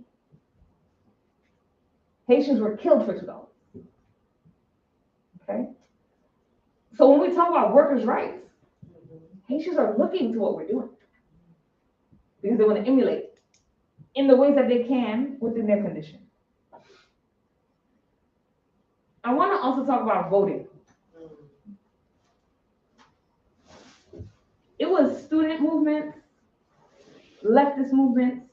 Haitians were killed for $2. Okay? So when we talk about workers' rights, Haitians are looking to what we're doing because they want to emulate in the ways that they can within their condition. I want to also talk about voting. It was student movements, leftist movements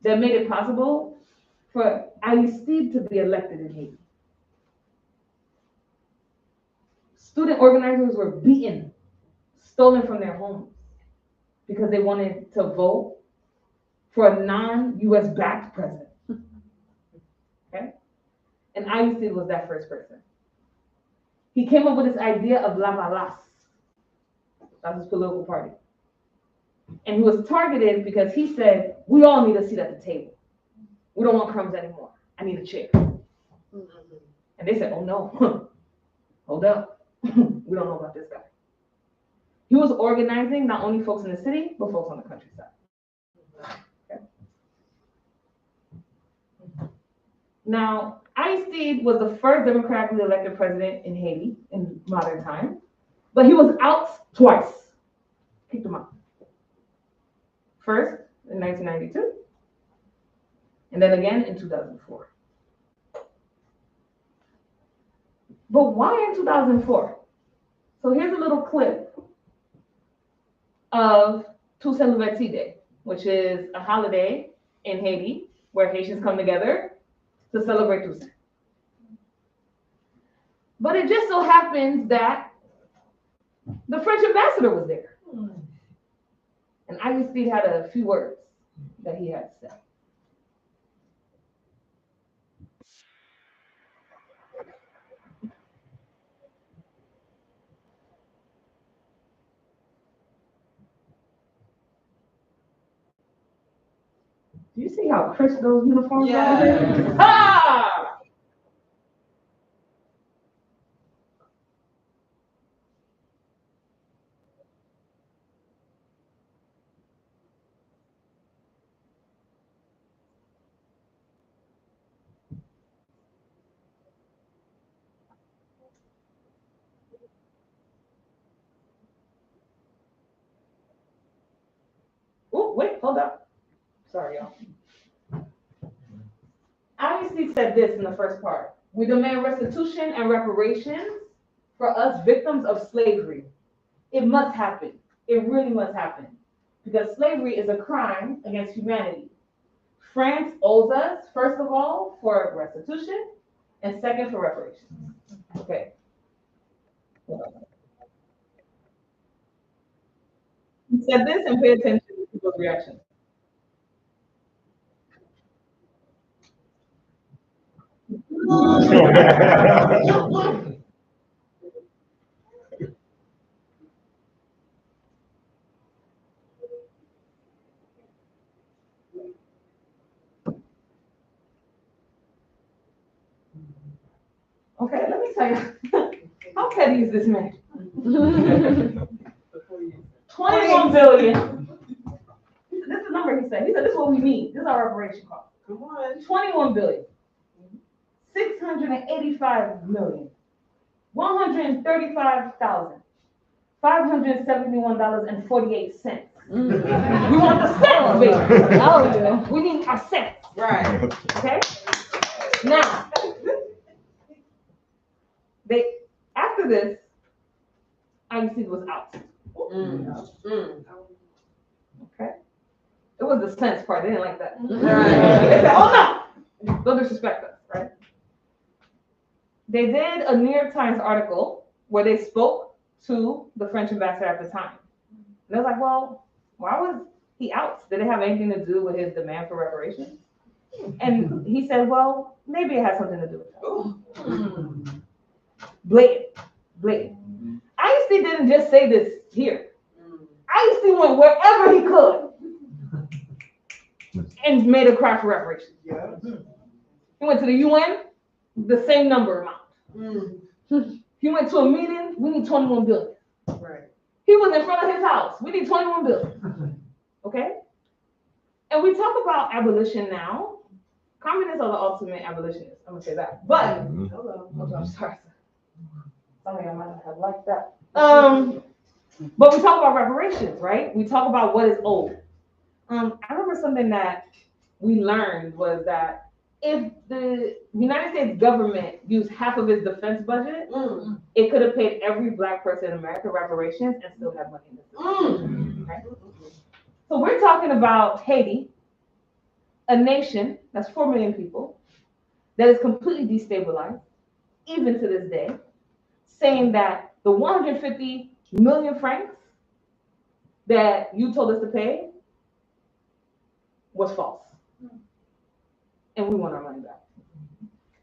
that made it possible for Aristide to be elected in Haiti. Student organizers were beaten, stolen from their homes because they wanted to vote for a non-US backed president. Okay? And Aristide was that first person. He came up with this idea of La Valace. That's his political party. And he was targeted because he said, we all need a seat at the table. We don't want crumbs anymore. I need a chair. And they said, oh no, hold up. We don't know about this guy. He was organizing not only folks in the city, but folks on the countryside. Okay. Now, Aristide was the first democratically elected president in Haiti in modern time, but he was out twice. Kicked him out. First in 1992, and then again in 2004. But why in 2004? So here's a little clip of Toussaint Louverture Day, which is a holiday in Haiti where Haitians come together to celebrate Toussaint. But it just so happens that the French ambassador was there. And Aristide had a few words that he had to say. Do you see how crisp those uniforms are? Ah! Oh, wait, hold up. Sorry, y'all. Aristide said this in the first part. We demand restitution and reparations for us victims of slavery. It must happen. It really must happen. Because slavery is a crime against humanity. France owes us, first of all, for restitution, and second, for reparations. Okay. He said this and pay attention to people's reactions. Okay, let me tell you, how petty is this man? 21 billion. This is the number he said. He said, this is what we need. This is our reparation cost. Come on. 21 billion. 685 million. $135,571.48. We want the cents, baby. Oh, We need our cents, Right. okay? Now, after this, IUC was out, okay? It was the cents part, they didn't like that. They said, oh no, don't disrespect us, right? They did a New York Times article where they spoke to the French ambassador at the time. And they was like, well, why was he out? Did it have anything to do with his demand for reparations? And he said, well, maybe it has something to do with that. Blatant. IUC didn't just say this here. IUC went wherever he could and made a cry for reparations. Yeah. He went to the UN, the same number amount. He went to a meeting, we need 21 billion. Right. He was in front of his house, we need 21 billion. Okay? And we talk about abolition now. Communists are the ultimate abolitionists, I'm gonna say that. But, Hello. I'm sorry. Some of y'all might not have liked that. But we talk about reparations, right? We talk about what is owed. I remember something that we learned was that if the United States government used half of its defense budget, it could have paid every Black person in America reparations and still have money in the system. Right? So we're talking about Haiti, a nation that's 4 million people, that is completely destabilized, even to this day, saying that the 150 million francs that you told us to pay was false. And we want our money back.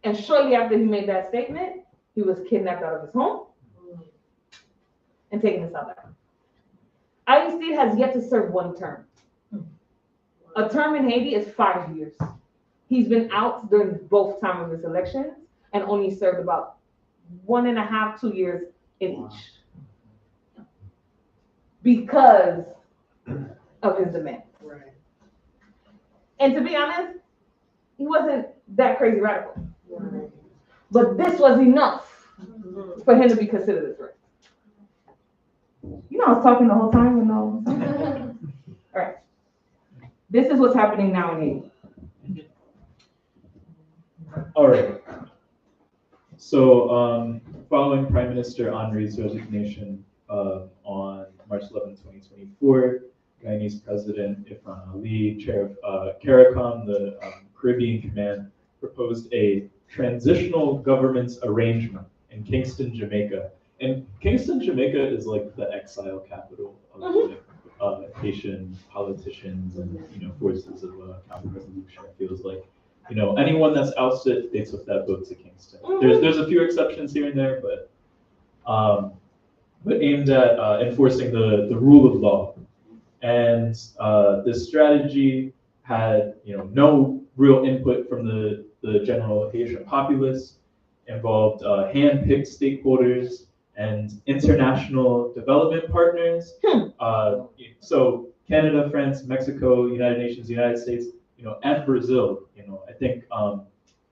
And shortly after he made that statement, he was kidnapped out of his home and taken to South Africa. IUC has yet to serve one term. A term in Haiti is 5 years. He's been out during both times of his elections and only served about 1.5, 2 years in each. Because of his demand. Right. And to be honest, he wasn't that crazy radical. Right. But this was enough for him to be considered a threat. You know, I was talking the whole time with no. All right. This is what's happening now in Haiti. All right. So, following Prime Minister Henri's resignation on March 11, 2024, Guyanese President Ifran Ali, chair of CARICOM, the Caribbean Command, proposed a transitional governance arrangement in Kingston, Jamaica. And Kingston, Jamaica is like the exile capital of Haitian politicians and forces of counter-revolution. It feels like anyone that's ousted, they took that boat to Kingston. There's a few exceptions here and there, but aimed at enforcing the rule of law. And this strategy had no real input from the general Haitian populace, involved hand-picked stakeholders and international development partners. So Canada, France, Mexico, United Nations, United States, and Brazil. I think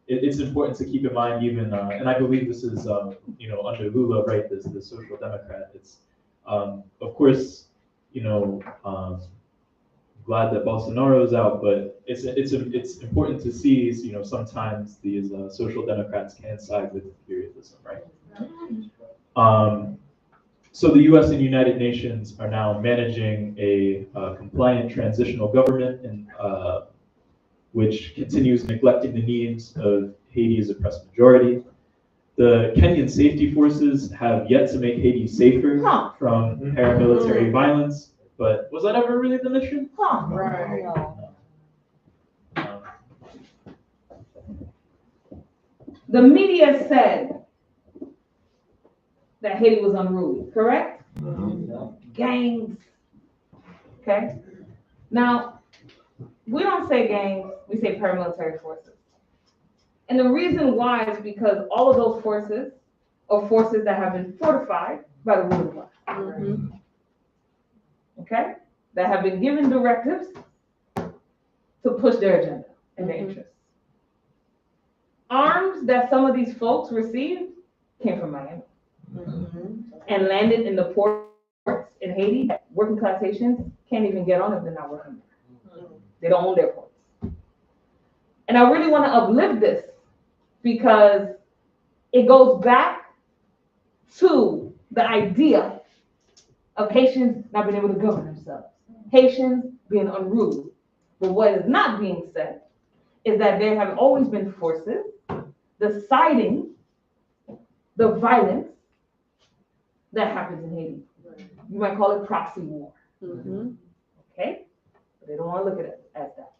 it's important to keep in mind even, and I believe this is under Lula, right? The social democrat. It's of course glad that Bolsonaro is out, but it's important to see sometimes these social democrats can side with imperialism, right? So the U.S. and United Nations are now managing a compliant transitional government, and which continues neglecting the needs of Haiti's oppressed majority. The Kenyan safety forces have yet to make Haiti safer from paramilitary violence, but was that ever really the mission? Right. The media said that Haiti was unruly, correct? Gangs. Okay. Now, we don't say gangs, we say paramilitary forces. And the reason why is because all of those forces are forces that have been fortified by the ruling class. Mhm. Okay? That have been given directives to push their agenda and their interests. Arms that some of these folks received came from Miami Mhm. and landed in the ports in Haiti that working class Haitians can't even get on if they're not working there. They don't own their ports. And I really want to uplift this because it goes back to the idea of Haitians not being able to govern themselves, Haitians being unruly. But what is not being said is that there have always been forces deciding the violence that happens in Haiti. You might call it proxy war, Mhm. okay? But they don't want to look at it as that.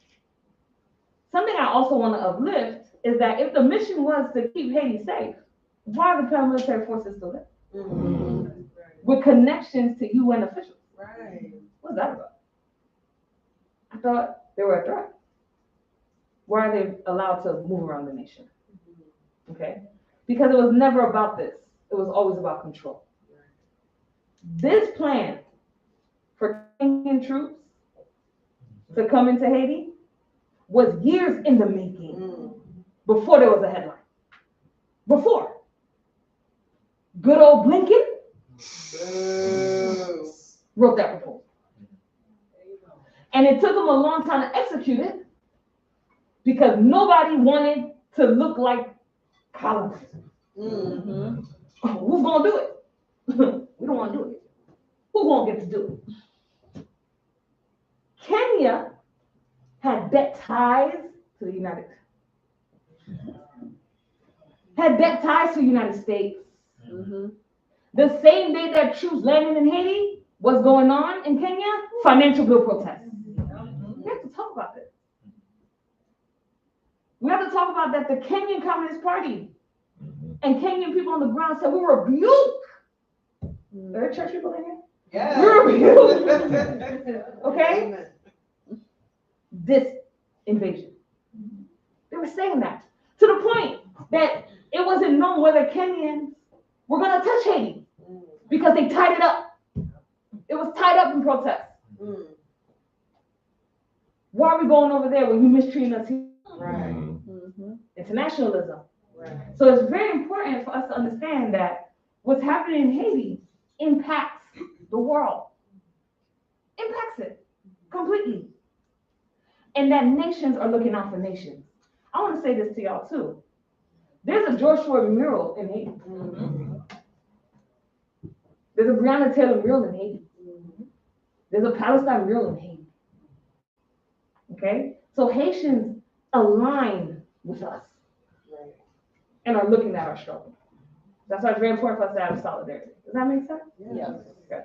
Something I also want to uplift is that if the mission was to keep Haiti safe, why are the paramilitary forces still there? Mhm. With connections to UN officials. Right. What's that about? I thought they were a threat. Why are they allowed to move around the nation? Okay? Because it was never about this. It was always about control. This plan for Kenyan troops to come into Haiti was years in the making Mm. before there was a headline. Before. Good old Blinken Boo. wrote that proposal. And it took them a long time to execute it because nobody wanted to look like colonizers. Mhm. Who's gonna do it? We don't want to do it. Who's gonna get to do it? Kenya had debt ties to the United States. Mhm. The same day that troops landed in Haiti, what's going on in Kenya? Financial bill protests. We have to talk about this. We have to talk about that the Kenyan Communist Party and Kenyan people on the ground said, we rebuke. Are there church people in here? Yeah. We rebuke. Okay? This invasion. They were saying that to the point that it wasn't known whether Kenyans were going to touch Haiti because they tied it up. It was tied up in protest. Mm. Why are we going over there when you mistreating us here? Right. Mm-hmm. Internationalism. Right. So it's very important for us to understand that what's happening in Haiti impacts the world. Impacts it completely. And that nations are looking out for nations. I want to say this to y'all too. There's a George Floyd mural in Haiti. Mhm. There's a Breonna Taylor mural in Haiti. There's a Palestine mural in Haiti. Okay? So Haitians align with us Right. and are looking at our struggle. That's why it's very important for us to have solidarity. Does that make sense? Yes. Good.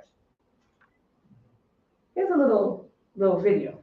Here's a little video.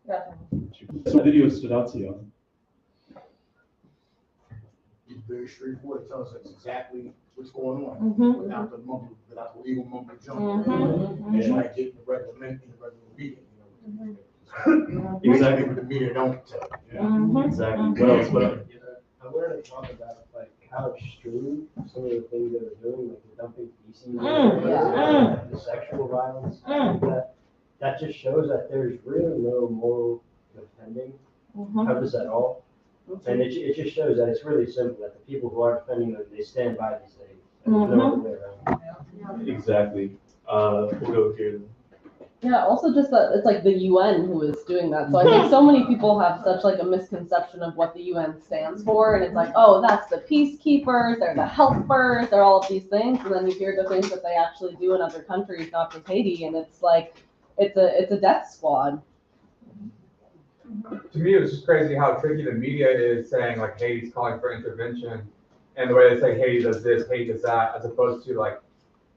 So video stood out to you. It's very straightforward. It tells us exactly what's going on Mhm. without the legal mumbo jumbo. Mhm. As you might get in the regular meeting, Exactly. What the media don't tell you. Mhm. Exactly. What else? What else? I wanted to talk about like how extreme some of the things that are doing, like the dumping feces, the sexual violence, that just shows that there's really no moral defending of this at all. And it just shows that it's really simple, that the people who are defending them, they stand by these things. And there's no other way around. Exactly. We'll go here. Yeah, also just that it's like the UN who is doing that. So I think so many people have such like a misconception of what the UN stands for. And it's like, oh, that's the peacekeepers, they're the helpers, they're all of these things. And then you hear the things that they actually do in other countries, not just Haiti. And it's like, it's a death squad. To me, it was just crazy how tricky the media is saying like Haiti's calling for intervention, and the way they say Haiti does this, Haiti does that, as opposed to like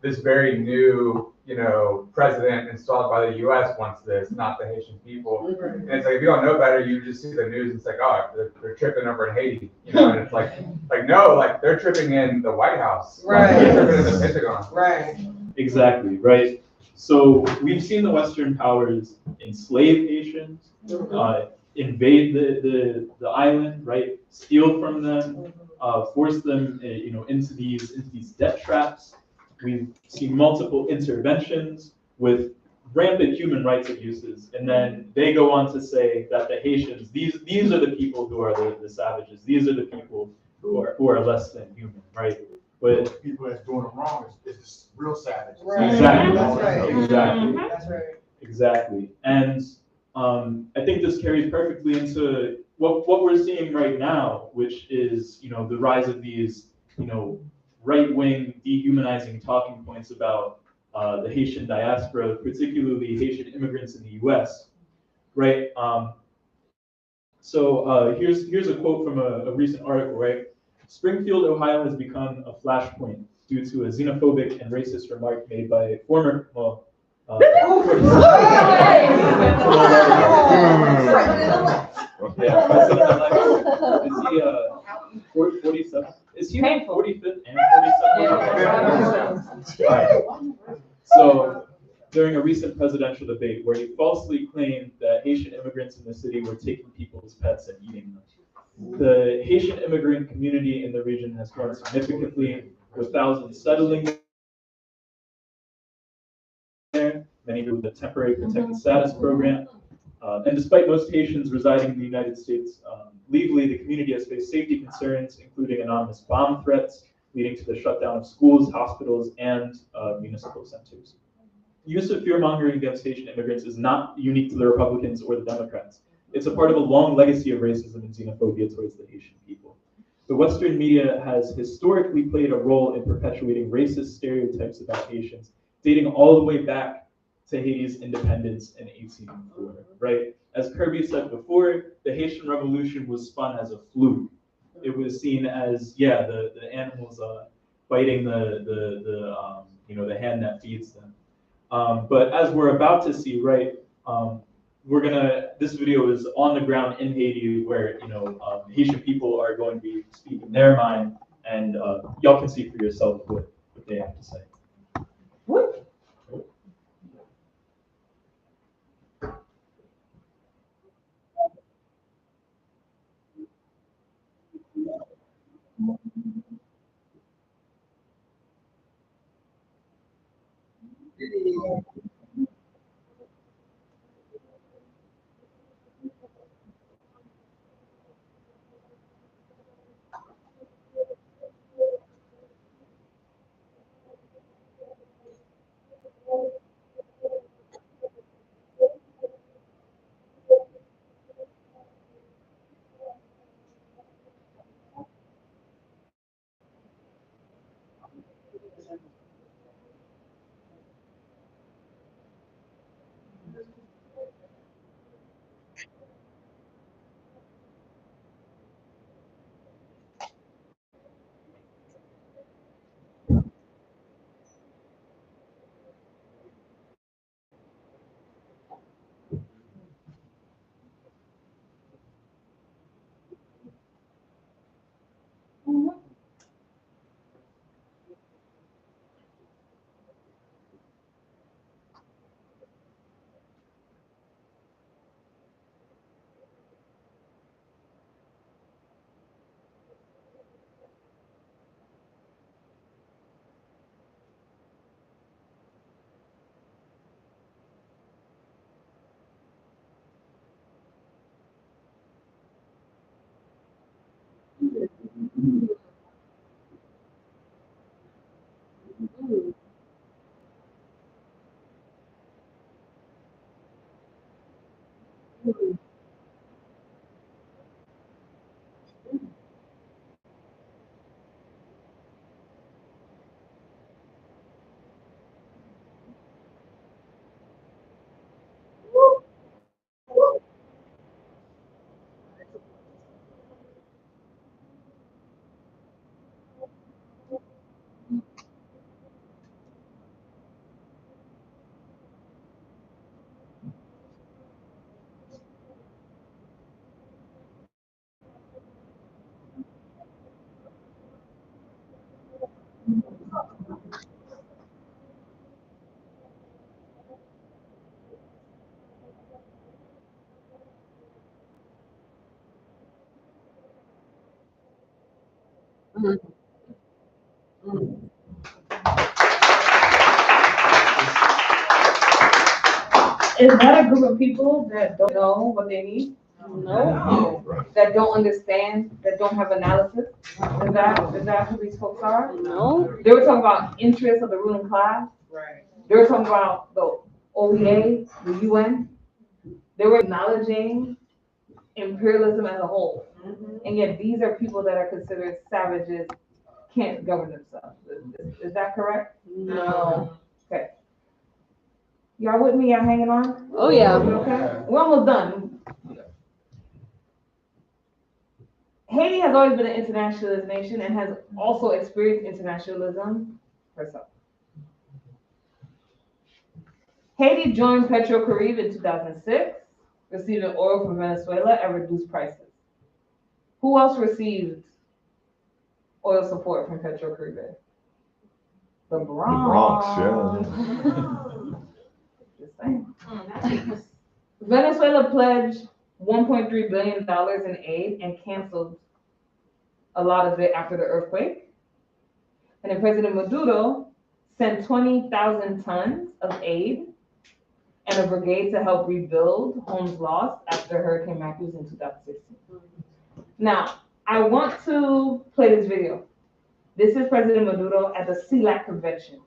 this very new, president installed by the U.S. wants this, not the Haitian people. And it's like if you don't know better, you just see the news and it's like, oh, they're tripping over in Haiti, and it's like no, like they're tripping in the White House, Right? Like, they're tripping in the Pentagon, Right. Exactly, right? So we've seen the Western powers enslave Haitians, invade the island, right? Steal from them, force them, into these debt traps. We've seen multiple interventions with rampant human rights abuses, and then they go on to say that the Haitians, these are the people who are the savages. These are the people who are less than human, right? But The people that's doing it wrong is real savage. Right. Exactly. That's right. Exactly. That's right. Exactly. And I think this carries perfectly into what we're seeing right now, which is, the rise of these, right-wing dehumanizing talking points about the Haitian diaspora, particularly Haitian immigrants in the US, right? So here's a quote from a recent article, right? Springfield, Ohio has become a flashpoint due to a xenophobic and racist remark made by a former, yeah, President-elect. Is he 47? Is he 45th and 47th? Alright. So during a recent presidential debate where he falsely claimed that Haitian immigrants in the city were taking people's pets and eating them. The Haitian immigrant community in the region has grown significantly, with thousands settling there, many through the temporary protected status program. And despite most Haitians residing in the United States legally, the community has faced safety concerns, including anonymous bomb threats, leading to the shutdown of schools, hospitals, and municipal centers. Use of fear-mongering against Haitian immigrants is not unique to the Republicans or the Democrats. It's a part of a long legacy of racism and xenophobia towards the Haitian people. The Western media has historically played a role in perpetuating racist stereotypes about Haitians, dating all the way back to Haiti's independence in 1804, right? As Kirby said before, the Haitian Revolution was spun as a fluke. It was seen as, the animals biting the hand that feeds them. But as we're about to see, right, this video is on the ground in Haiti where, Haitian people are going to be speaking their mind, and y'all can see for yourself what they have to say. Mhm. Mhm. Is that a group of people that don't know what they need? No. That don't understand, that don't have analysis? Is that who these folks are? No. They were talking about interests of the ruling class. Right. They were talking about the OEA, the UN. They were acknowledging imperialism as a whole. And yet these are people that are considered savages, can't govern themselves. Is that correct? No. Okay. Y'all with me? Y'all hanging on? Oh, yeah. Okay. We're almost done. Haiti has always been an internationalist nation and has also experienced internationalism herself. Haiti joined PetroCaribe in 2006, receiving oil from Venezuela at reduced prices. Who else received oil support from PetroCaribe? The Bronx. The Bronx, yeah. Just saying. Venezuela pledged $1.3 billion in aid and canceled a lot of it after the earthquake. And then President Maduro sent 20,000 tons of aid and a brigade to help rebuild homes lost after Hurricane Matthews in 2016. Now, I want to play this video. This is President Maduro at the CELAC convention,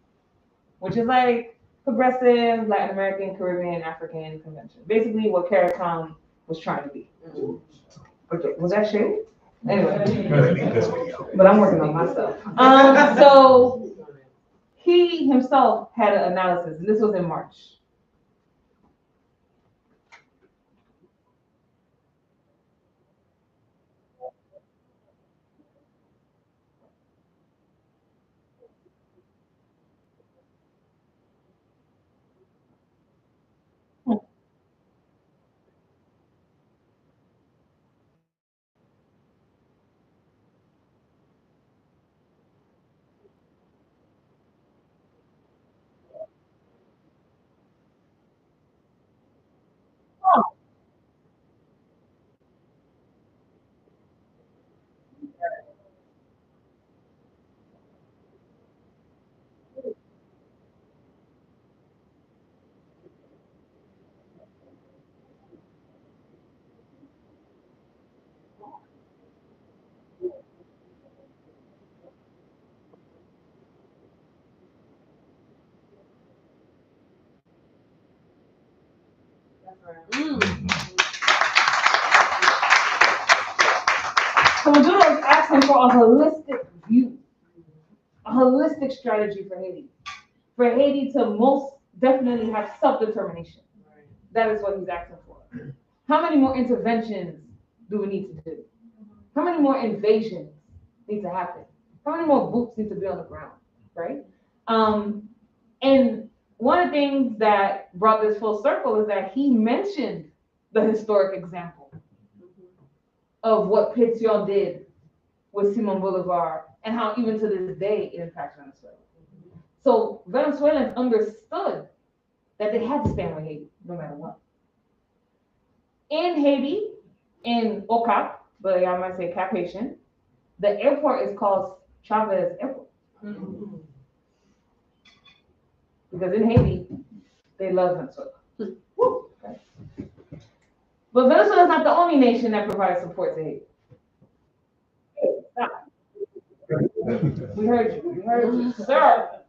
which is like Progressive Latin American, Caribbean, African Convention. Basically what CARICOM was trying to be. Okay, was that shady? Anyway, but I'm working on myself. So he himself had an analysis, and this was in March. So Maduro is asking for a holistic view, a holistic strategy for Haiti to most definitely have self-determination. That is what he's asking for. How many more interventions do we need to do? How many more invasions need to happen? How many more boots need to be on the ground, right? And one of the things that brought this full circle is that he mentioned the historic example of what Pétion did with Simon Bolivar and how even to this day it impacts Venezuela. So Venezuelans understood that they had to stand with Haiti no matter what. In Haiti, in Okap, but y'all might say Cap Haitian, the airport is called Chavez Airport. Because in Haiti, they love Venezuela. Okay. But Venezuela is not the only nation that provides support to Haiti. Hey, stop. We heard you, sir.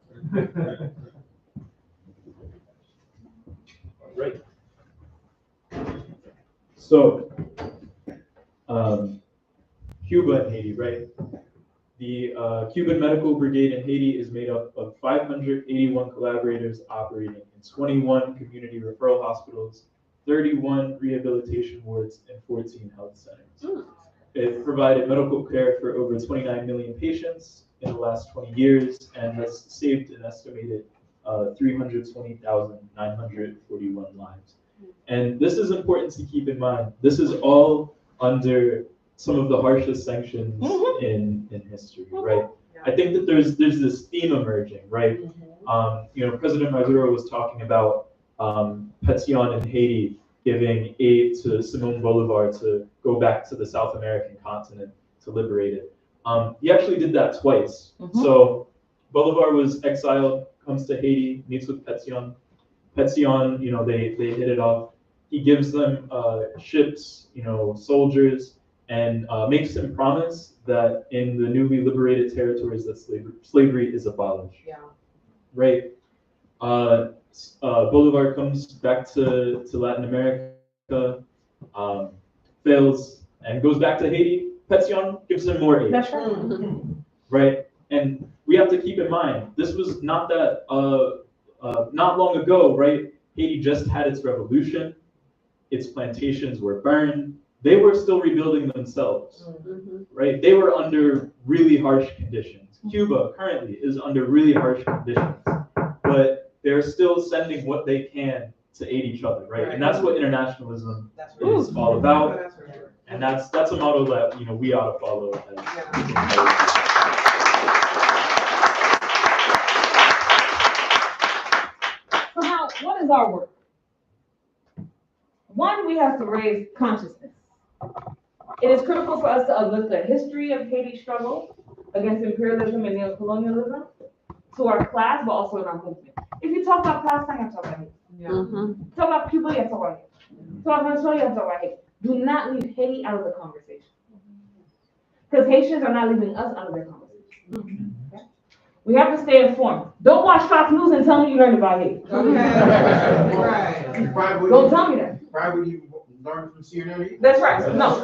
Right. So, Cuba and Haiti, right? The Cuban Medical Brigade in Haiti is made up of 581 collaborators operating in 21 community referral hospitals, 31 rehabilitation wards, and 14 health centers. It provided medical care for over 29 million patients in the last 20 years and has saved an estimated 320,941 lives. And this is important to keep in mind. This is all under some of the harshest sanctions in history, right? I think that there's this theme emerging, right? President Maduro was talking about Petion in Haiti giving aid to Simon Bolivar to go back to the South American continent to liberate it. He actually did that twice. So Bolivar was exiled, comes to Haiti, meets with Petion. Petion, they hit it off. He gives them ships, soldiers, and makes them promise that in the newly liberated territories that slavery is abolished. Yeah. Right. Bolivar comes back to Latin America, fails, and goes back to Haiti. Petion gives him more aid. That's right. Right. And we have to keep in mind, this was not that not long ago, right? Haiti just had its revolution. Its plantations were burned. They were still rebuilding themselves, right? They were under really harsh conditions. Cuba currently is under really harsh conditions, but they're still sending what they can to aid each other, right? And that's what internationalism is all about. And that's a model that we ought to follow. So now, what is our work? One, we have to raise consciousness. It is critical for us to uplift the history of Haiti's struggle against imperialism and neocolonialism to our class, but also in our movement. If you talk about Palestine, you have to talk about Haiti. Talk about Cuba, you have to talk about Haiti. Talk about Venezuela, you have to talk about Haiti. Do not leave Haiti out of the conversation. Because Haitians are not leaving us out of their conversation. Okay? We have to stay informed. Don't watch Fox News and tell me you learned about Haiti. Right. Don't tell me that. Why would you learn from CNN? That's right. No.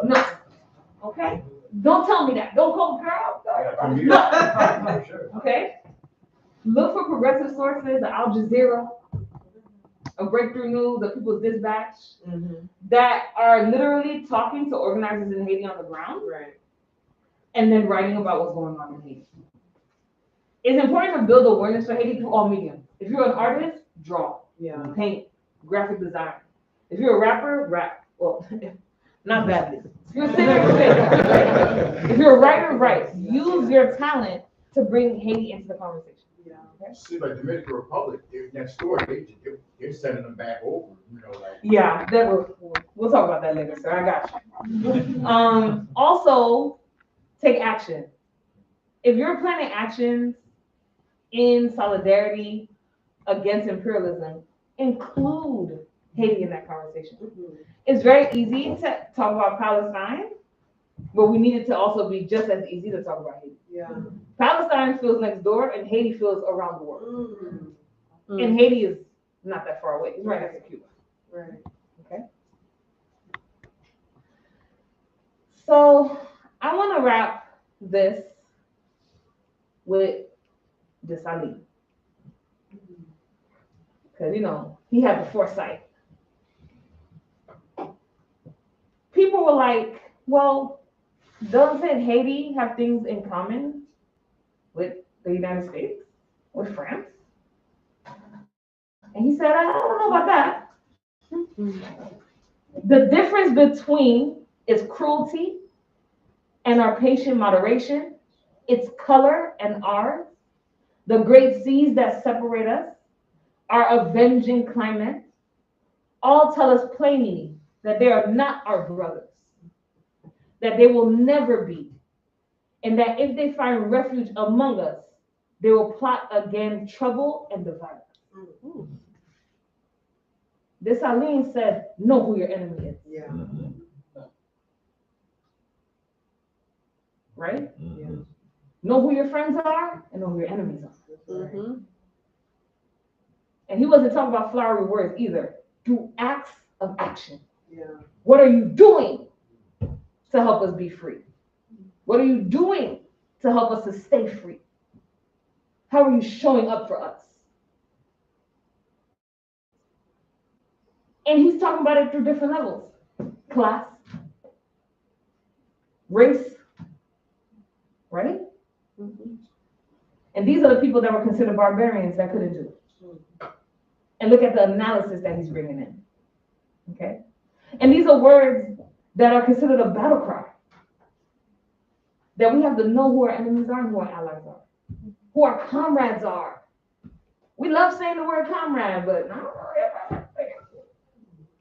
No. Okay? Don't tell me that. Don't call girl. No. Okay? Look for progressive sources, the Al Jazeera, a Breakthrough News, the People's Dispatch, that are literally talking to organizers in Haiti on the ground, and then writing about what's going on in Haiti. It's important to build awareness for Haiti through all mediums. If you're an artist, draw, paint, graphic design. If you're a rapper, rap. Well, not badly. If you're a singer, sing. If you're a writer, write. Use your talent to bring Haiti into the conversation. See, like Dominican Republic, they're next door, they're sending them back over, Yeah, we'll talk about that later, sir. I got you. Also, take action. If you're planning actions in solidarity against imperialism, include Haiti in that conversation. It's very easy to talk about Palestine, but we need it to also be just as easy to talk about Haiti. Palestine feels next door, and Haiti feels around the world. And Haiti is not that far away. It's right next to Cuba. Okay. So I want to wrap this with Dessalines. Because, he had the foresight. People were like, well, doesn't Haiti have things in common with the United States, with France? And he said, I don't know about that. The difference between its cruelty and our patient moderation, its color and ours, the great seas that separate us, our avenging climate, all tell us plainly that they are not our brothers, that they will never be, and that if they find refuge among us, they will plot again trouble and divide us. Dessalines said, know who your enemy is. Right? Know who your friends are and know who your enemies are. And he wasn't talking about flowery words either. Through acts of action. Yeah. What are you doing to help us be free? What are you doing to help us to stay free? How are you showing up for us? And he's talking about it through different levels: class, race, right? Mm-hmm. And these are the people that were considered barbarians that couldn't do it. And look at the analysis that he's bringing in. Okay? And these are words that are considered a battle cry. That we have to know who our enemies are and who our allies are, who our comrades are. We love saying the word comrade, but I don't know if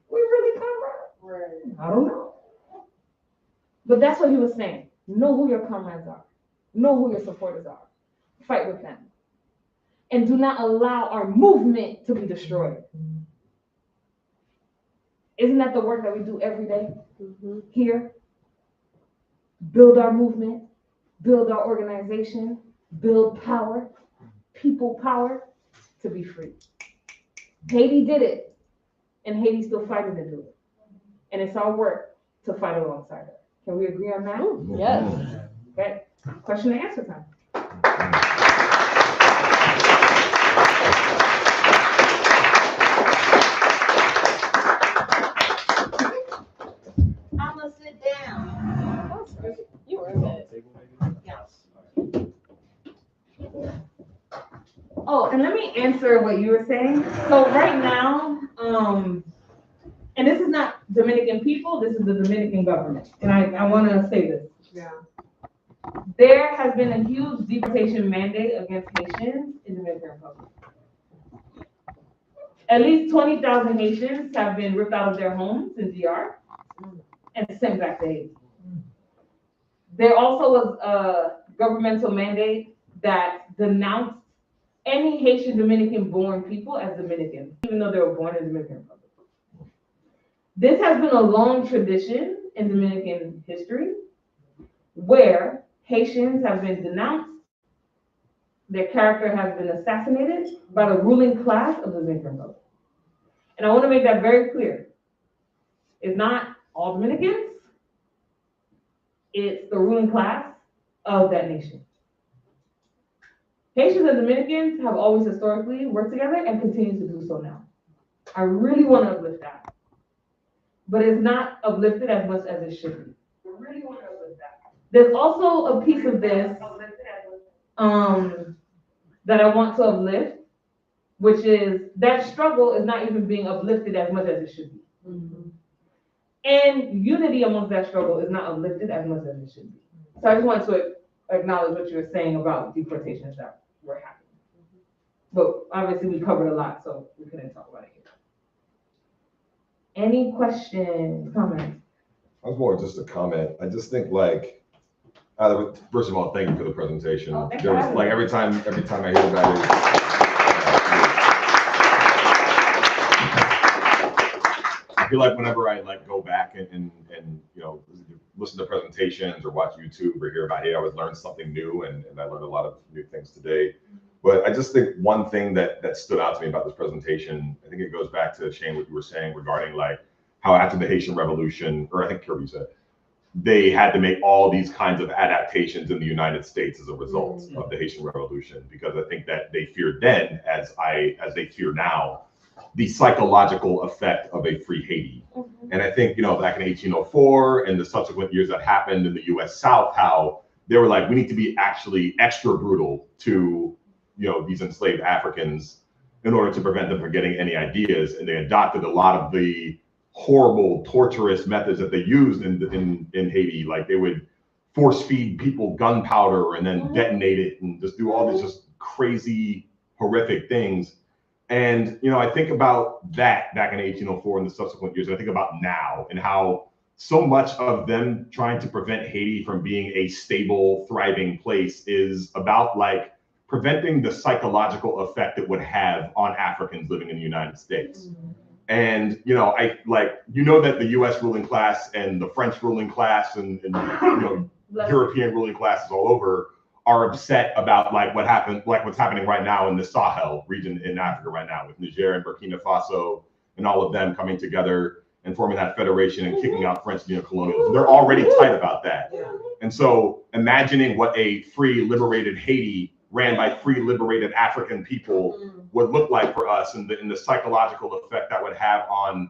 we really comrades. Right. I don't know. But that's what he was saying. Know who your comrades are. Know who your supporters are. Fight with them. And do not allow our movement to be destroyed. Isn't that the work that we do every day here? Build our movement, build our organization, build power, people power to be free. Haiti did it, and Haiti's still fighting to do it. And it's our work to fight alongside her. Can we agree on that? Yes. Okay. Question and answer time. I'm gonna sit down. You were in it. Oh, and let me answer what you were saying. So right now, and this is not Dominican people, this is the Dominican government. And I want to say this. Yeah. There has been a huge deportation mandate against Haitians in the Dominican Republic. At least 20,000 Haitians have been ripped out of their homes in DR and sent back to Haiti. There also was a governmental mandate that denounced any Haitian Dominican-born people as Dominicans, even though they were born in the Dominican Republic. This has been a long tradition in Dominican history where Haitians have been denounced, their character has been assassinated by the ruling class of the Dominican Republic. And I want to make that very clear. It's not all Dominicans, it's the ruling class of that nation. Haitians and Dominicans have always historically worked together and continue to do so now. I really want to uplift that. But it's not uplifted as much as it should be. I really want to uplift that. There's also a piece of this that I want to uplift, which is that struggle is not even being uplifted as much as it should be. Mm-hmm. And unity amongst that struggle is not uplifted as much as it should be. So I just want to acknowledge what you were saying about deportations that were happening. But obviously we covered a lot, so we couldn't talk about it here. Any questions, comments? I was more just a comment. I just think first of all, thank you for the presentation. There was like every time I hear about it, I feel like whenever I go back and listen to presentations or watch YouTube or hear about it, I always learn something new, and I learned a lot of new things today. But I just think one thing that stood out to me about this presentation, I think it goes back to Shane, what you were saying regarding how after the Haitian Revolution, or I think Kirby said, they had to make all these kinds of adaptations in the United States as a result of the Haitian Revolution, because I think that they feared then, as they fear now, the psychological effect of a free Haiti. Mm-hmm. And I think, back in 1804 and the subsequent years that happened in the US South, how they were like, we need to be actually extra brutal to, these enslaved Africans in order to prevent them from getting any ideas. And they adopted a lot of the horrible, torturous methods that they used in Haiti. Like they would force feed people gunpowder and then detonate it and just do all these just crazy, horrific things. And, I think about that back in 1804 and the subsequent years. And I think about now and how so much of them trying to prevent Haiti from being a stable, thriving place is about preventing the psychological effect it would have on Africans living in the United States. Mm-hmm. And, that the US ruling class and the French ruling class and European ruling classes all over are upset about what's happening right now in the Sahel region in Africa right now with Niger and Burkina Faso and all of them coming together and forming that federation and kicking out French neocolonialism. They're already tight about that. And so imagining what a free, liberated Haiti ran by free, liberated African people would look like for us, and the psychological effect that would have on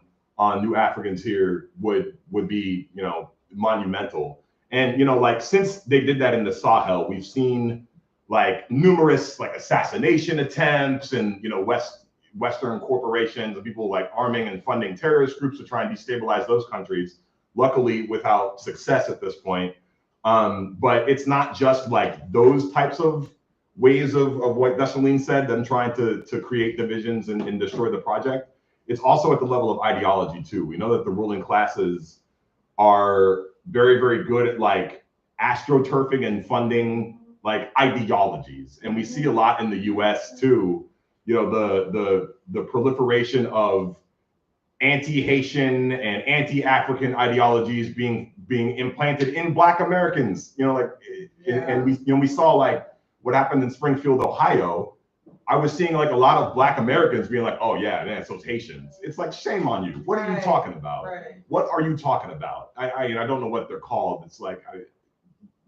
new Africans here would be, you know, monumental. And, you know, like since they did that in the Sahel, we've seen like numerous like assassination attempts and, you know, Western corporations and people like arming and funding terrorist groups to try and destabilize those countries, luckily without success at this point. But it's not just like those types of ways of what Dessalines said, them trying to create divisions and destroy the project. It's also at the level of ideology too. We know that the ruling classes are very, very good at like astroturfing and funding like ideologies. And we see a lot in the US too, you know, the proliferation of anti-Haitian and anti-African ideologies being implanted in Black Americans, you know, like, and we saw like what happened in Springfield, Ohio. I was seeing like a lot of Black Americans being like, oh yeah, man, so it's Haitians. It's like, shame on you. What are you talking about? What are you talking about? I don't know what they're called. It's like,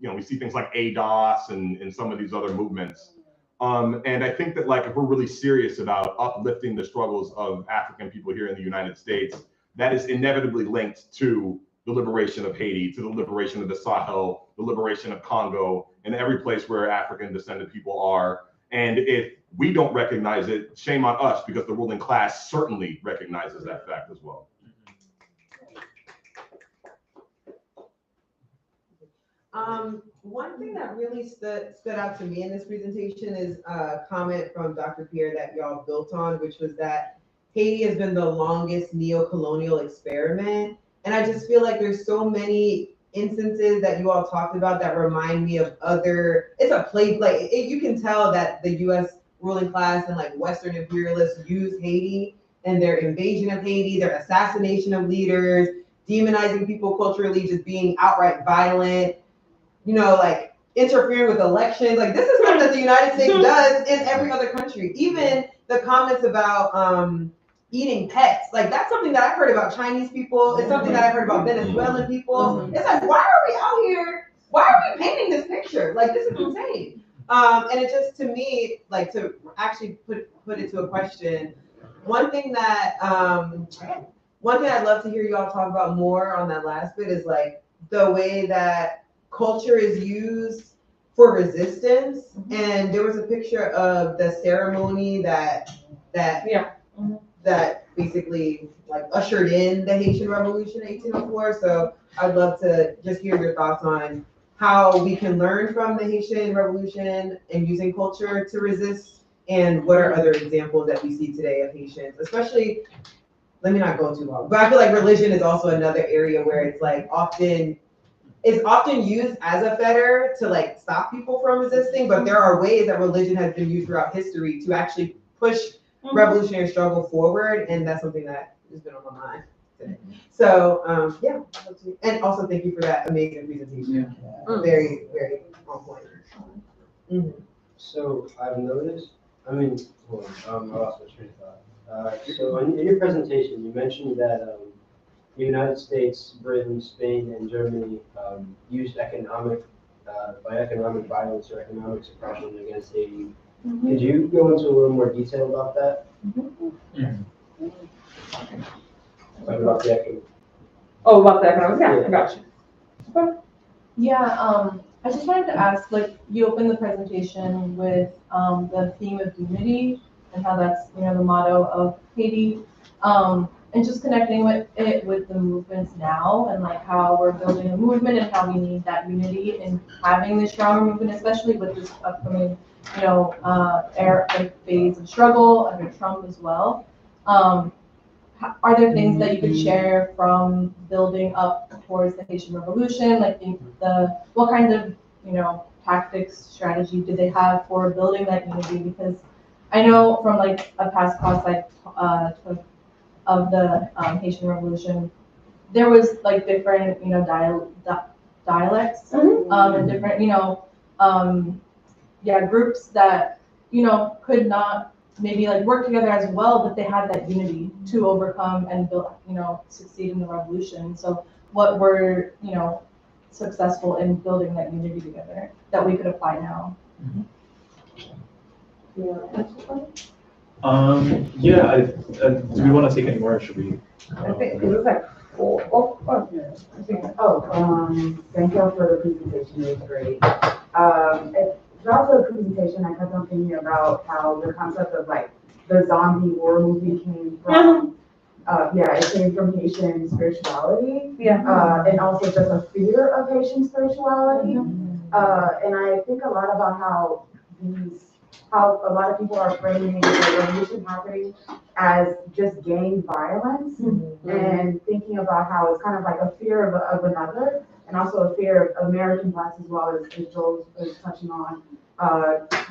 you know, we see things like ADOS and some of these other movements. And I think that like, if we're really serious about uplifting the struggles of African people here in the United States, that is inevitably linked to the liberation of Haiti, to the liberation of the Sahel, the liberation of Congo, and every place where African descended people are. And if we don't recognize it, shame on us, because the ruling class certainly recognizes that fact as well. One thing that really stood out to me in this presentation is a comment from Dr. Pierre that y'all built on, which was that Haiti has been the longest neo-colonial experiment. And I just feel like there's so many instances that you all talked about that remind me of other, it's a play, like you can tell that the US ruling class and like Western imperialists use Haiti and their invasion of Haiti, their assassination of leaders, demonizing people culturally, just being outright violent, you know, like interfering with elections. Like this is something that the United States does in every other country. Even the comments about eating pets, like that's something that I've heard about Chinese people. It's something that I've heard about Venezuelan people. It's like, why are we out here? Why are we painting this picture? Like this is insane. And it just, to me, like to actually put it to a question, one thing I'd love to hear you all talk about more on that last bit is like the way that culture is used for resistance. And there was a picture of the ceremony that basically like ushered in the Haitian Revolution in 1804. So I'd love to just hear your thoughts on how we can learn from the Haitian Revolution and using culture to resist, and what are other examples that we see today of Haitians, especially, let me not go too long, but I feel like religion is also another area where it's like it's often used as a fetter to like stop people from resisting, but there are ways that religion has been used throughout history to actually push revolutionary struggle forward, and that's something that has been on my mind today. So yeah, and also thank you for that amazing presentation. Very, very on point. So I've noticed, I lost my train of thought. So in your presentation, you mentioned that the United States, Britain, Spain, and Germany used economic violence or economic suppression against Haiti. Could you go into a little more detail about that? About the economic. Oh, about the economics, yeah, I got you. Yeah, I just wanted to ask, like, you opened the presentation with the theme of unity and how that's, you know, the motto of Haiti, and just connecting with the movements now, and like how we're building a movement and how we need that unity and having this stronger movement, especially with this upcoming, you know, phase of struggle under Trump as well. Are there things that you could share from building up towards the Haitian Revolution? Like what kind of, you know, tactics, strategy did they have for building that unity? Because I know from like a past class I took of the Haitian Revolution, there was like different, you know, dialects and different, you know, groups that, you know, could not maybe like work together as well, but they had that unity to overcome and build, succeed in the revolution. So what were, successful in building that unity together that we could apply now? Yeah, do we want to take any more, or should we? I think it was like four. Thank y'all for the presentation, it was great. Throughout the presentation, I kept on thinking about how the concept of like the zombie war movie came from, it came from Haitian spirituality. And also just a fear of Haitian spirituality. And I think a lot about how a lot of people are framing the revolution happening as just gang violence, and thinking about how it's kind of like a fear of another, and also a fear of American blacks as well, as Joel was touching on,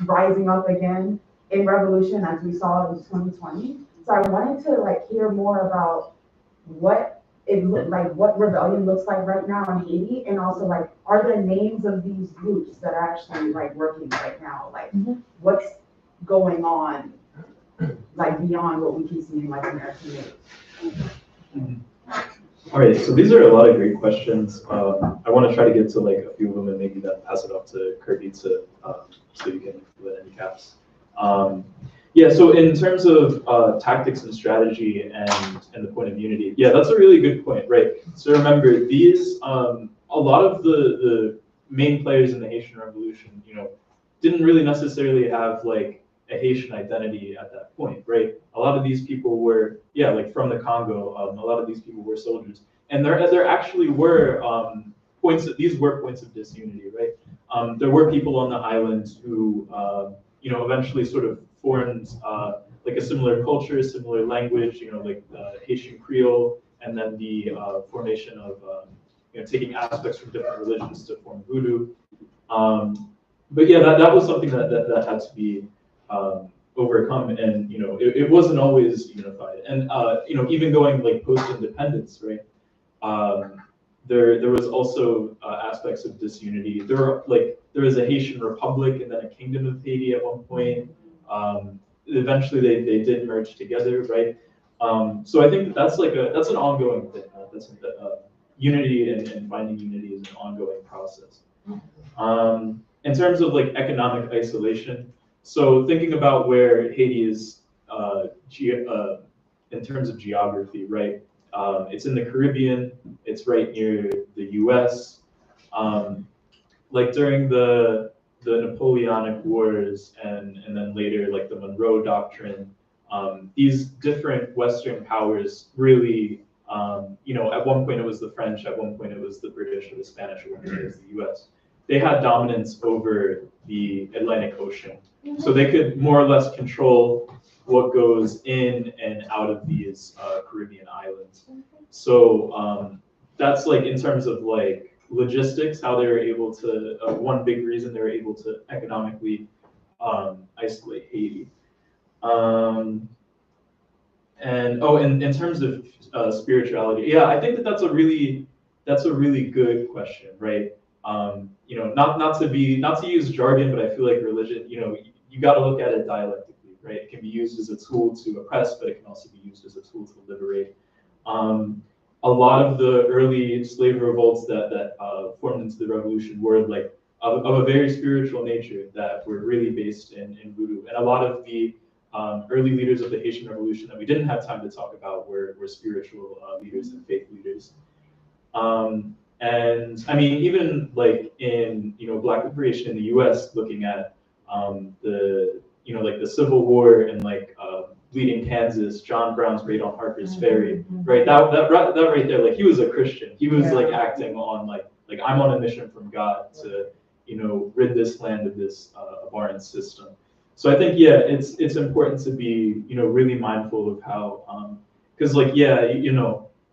rising up again in revolution as we saw in 2020. So I wanted to hear more about what it looked like, what rebellion looks like right now in Haiti, and also are there names of these groups that are actually working right now? What's going on beyond what we can see in American made? All right, so these are a lot of great questions. I want to try to get to a few of them and maybe then pass it off to Kirby so you can fill in any gaps. So in terms of tactics and strategy and the point of unity, that's a really good point, right? So remember, these a lot of the main players in the Haitian Revolution, didn't really necessarily have a Haitian identity at that point, right? A lot of these people were, from the Congo. A lot of these people were soldiers, and there actually were these were points of disunity, right? There were people on the island who, eventually sort of formed a similar culture, similar language, Haitian Creole, and then the formation of taking aspects from different religions to form Voodoo. But that was something that had to be overcome, and it wasn't always unified. And even going post-independence, right? There was also aspects of disunity. There was a Haitian Republic and then a Kingdom of Haiti at one point. Eventually, they did merge together, right? So I think that's an ongoing thing. Unity and finding unity is an ongoing process. In terms of economic isolation, so thinking about where Haiti is in terms of geography, right? It's in the Caribbean. It's right near the U.S. During the Napoleonic Wars and then later the Monroe Doctrine, these different Western powers really, at one point it was the French, at one point it was the British or the Spanish, or one point it was the U.S. They had dominance over the Atlantic Ocean, so they could more or less control what goes in and out of these Caribbean islands. So that's in terms of logistics, how they were able to, one big reason they were able to economically isolate Haiti. And in terms of spirituality, I think that's a really good question, right? Not to use jargon, but I feel like religion, you got to look at it dialectically, right? It can be used as a tool to oppress, but it can also be used as a tool to liberate. A lot of the early slave revolts that formed into the revolution were of a very spiritual nature that were really based in Voodoo. And a lot of the early leaders of the Haitian Revolution that we didn't have time to talk about were spiritual leaders and faith leaders. And I mean, even in Black liberation in the U.S., looking at the the Civil War and Bleeding Kansas, John Brown's Raid on Harper's Ferry, right? That right there, he was a Christian. He was acting on I'm on a mission from God to rid this land of this abhorrent system. So I think it's important to be really mindful of how because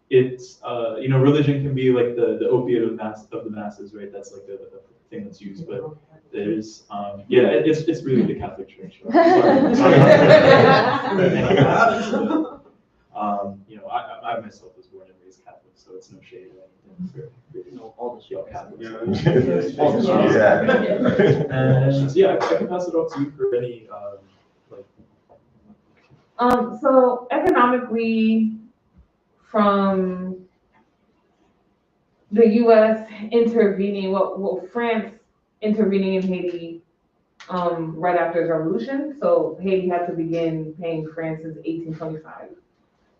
it's religion can be the opiate of the masses, right? That's the thing that's used, but there's it's really the Catholic Church. I myself was born and raised Catholic, so it's no shade or anything for all the shit Catholics. And I can pass it off to you for any So economically, from the U.S. intervening, well, France intervening in Haiti, right after its revolution. So Haiti had to begin paying France since 1825.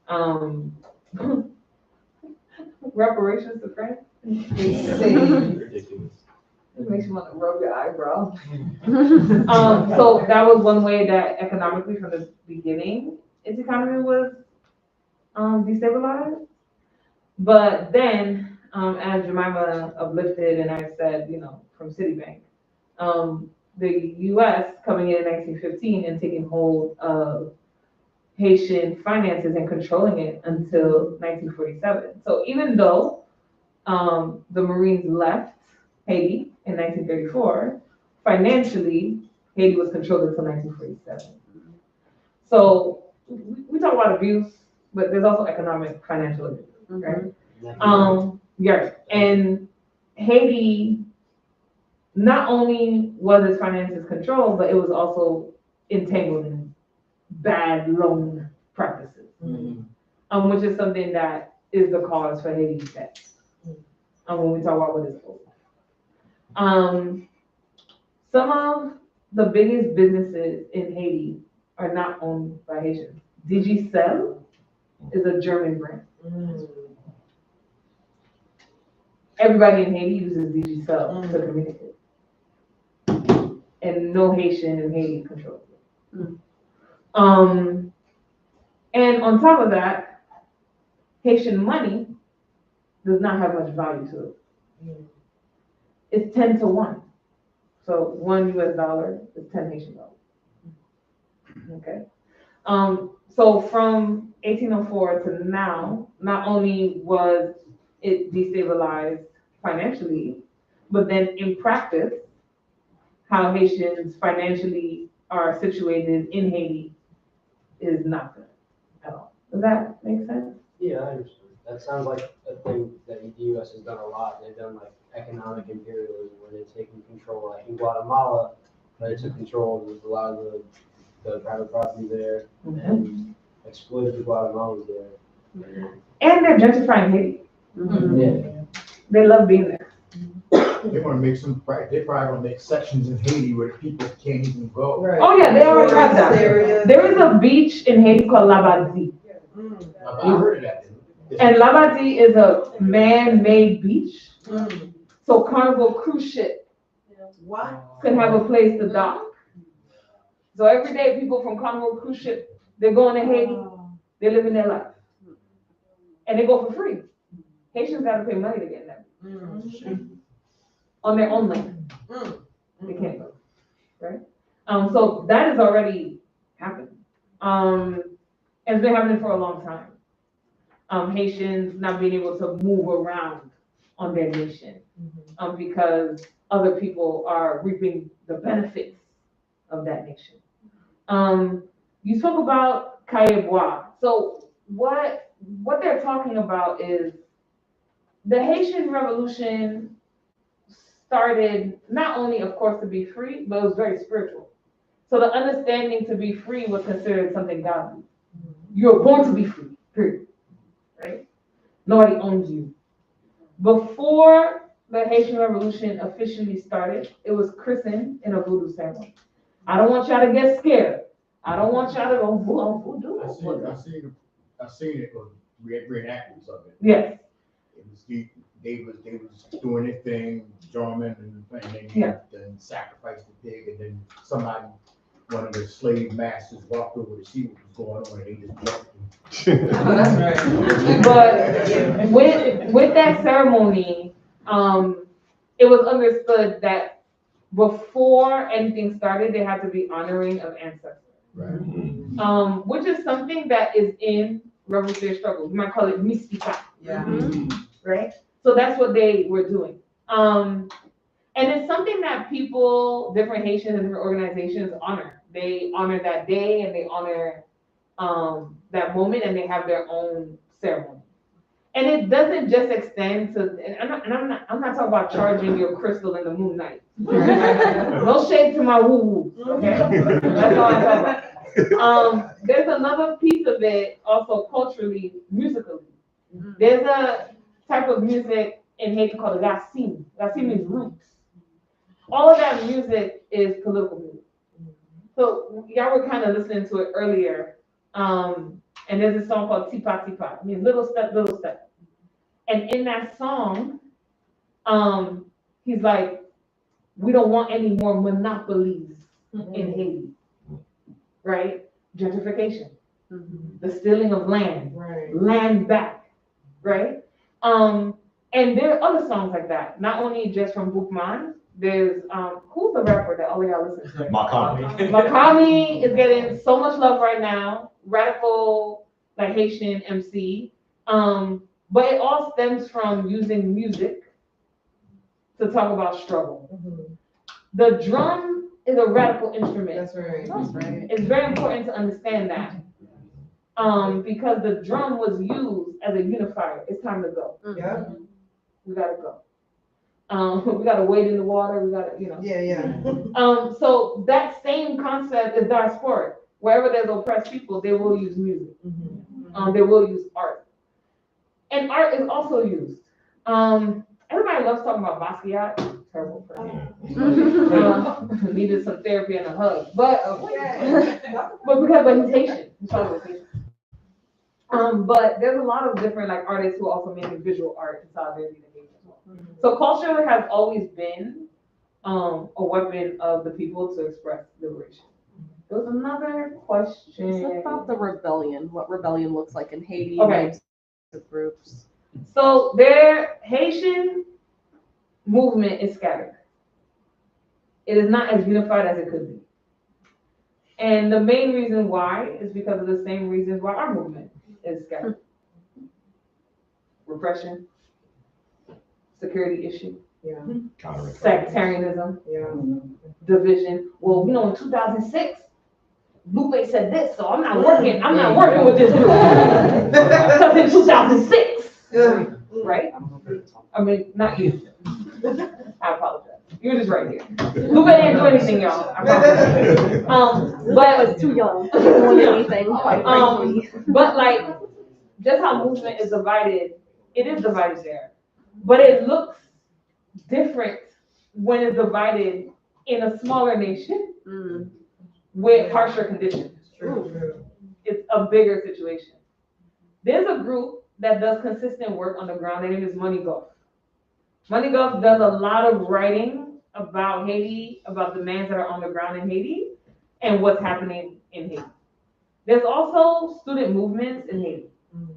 Um, reparations to France. Ridiculous. It makes you want to rub your eyebrow. So that was one way that economically from the beginning, its economy was destabilized. But then, as Jemima uplifted and I said, from Citibank, the U.S. coming in 1915 and taking hold of Haitian finances and controlling it until 1947. So even though the Marines left Haiti in 1934, financially, Haiti was controlled until 1947. So we talk about abuse, but there's also economic, financial abuse, right? Yeah, and Haiti, not only was its finances controlled, but it was also entangled in bad loan practices, which is something that is the cause for Haiti's debt. When we talk about what is owed. Some of the biggest businesses in Haiti are not owned by Haitians. Digicel is a German brand. Everybody in Haiti uses Digicel to communicate. And no Haitian in Haiti controls it. And on top of that, Haitian money does not have much value to it. It's 10 to 1. So $1 US is 10 Haitian dollars. Okay. So from 1804 to now, not only was it destabilized financially, but then in practice, how Haitians financially are situated in Haiti is not good at all. Does that make sense? Yeah, I understand. That sounds like a thing that the U.S. has done a lot. They've done like economic imperialism where they've taken control, like in Guatemala, they took control of a lot of the private property there and exploited the Guatemalans there. And they're gentrifying Haiti. Yeah. They love being there. They want to make they're probably going to make sections in Haiti where people can't even go. Right. Oh yeah, they already have that. There is a beach in Haiti called Labadie. I heard of that. And Labadie is a man-made beach. So Carnival cruise ship can have a place to dock. So every day people from Carnival cruise ship, they're going to Haiti, they're living their life. And they go for free. Haitians gotta pay money to get them. On their own land. They can't go, right? So that is already happened. And it's been happening for a long time. Haitians not being able to move around on their nation because other people are reaping the benefits of that nation. You spoke about Cahiers Bois. So what they're talking about is the Haitian Revolution started not only, of course, to be free, but it was very spiritual. So the understanding to be free was considered something godly. You're born to be free, period. Right? Nobody owns you. Before the Haitian Revolution officially started, it was christened in a voodoo ceremony. I don't want y'all to get scared. I don't want y'all to go voodoo. I seen it with reenactments of it. Yes. They was doing their thing, drumming and then sacrificed the pig, and then one of the slave masters walked over to see what was going on, and they just jumped. Oh, that's right. But with that ceremony, it was understood that before anything started, they had to be honoring of ancestors. Right. Which is something that is in revolutionary struggle. We might call it mystica. Yeah. Right? So that's what they were doing. And it's something that people, different Haitians and different organizations honor. They honor that day and they honor that moment, and they have their own ceremony. And it doesn't just extend to, and I'm not talking about charging your crystal in the moonlight. No shade to my woo-woo, okay? That's all I'm talking about. There's another piece of it also culturally, musically. There's a type of music in Haiti called the Racine. Racine means roots. All of that music is political music. So y'all were kind of listening to it earlier. And there's a song called Tipa Tipa. It means little step, little step. And in that song, he's like, we don't want any more monopolies in Haiti, right? Gentrification, the stealing of land, land back, right? And there are other songs like that, not only just from Boukman. There's, who's the rapper that all of y'all listen to? Makami. Makami is getting so much love right now, radical, like Haitian MC. But it all stems from using music to talk about struggle. The drum is a radical instrument. That's right. It's very important to understand that. Because the drum was used as a unifier. It's time to go. Yeah. We gotta go. We gotta wade in the water. We gotta, Yeah. So that same concept is diasporic. Wherever there's oppressed people, they will use music. They will use art. And art is also used. Everybody loves talking about Basquiat. Terrible person. Needed some therapy and a hug. But he's Haitian. He's probably Haitian. But there's a lot of different like artists who also make visual art in solidarity to Haiti as well. So culture has always been a weapon of the people to express liberation. There was another question. What about the rebellion? What rebellion looks like in Haiti? Okay. Names of groups. So their Haitian movement is scattered. It is not as unified as it could be. And the main reason why is because of the same reasons why our movement is scattered. Repression, security issue, sectarianism, division. Well, in 2006, Lupe said this, so I'm not working with this group. Because in 2006, right? I mean, not you. I apologize. You were just right here. Lupe didn't do anything, y'all. I apologize. But I was too young to do anything, quite frankly. But like, just how movement is divided, it is divided there. But it looks different when it's divided in a smaller nation with harsher conditions. It's a bigger situation. There's a group that does consistent work on the ground. Their name is Money Gulf. Money Gulf does a lot of writing about Haiti, about the demands that are on the ground in Haiti, and what's happening in Haiti. There's also student movements in Haiti.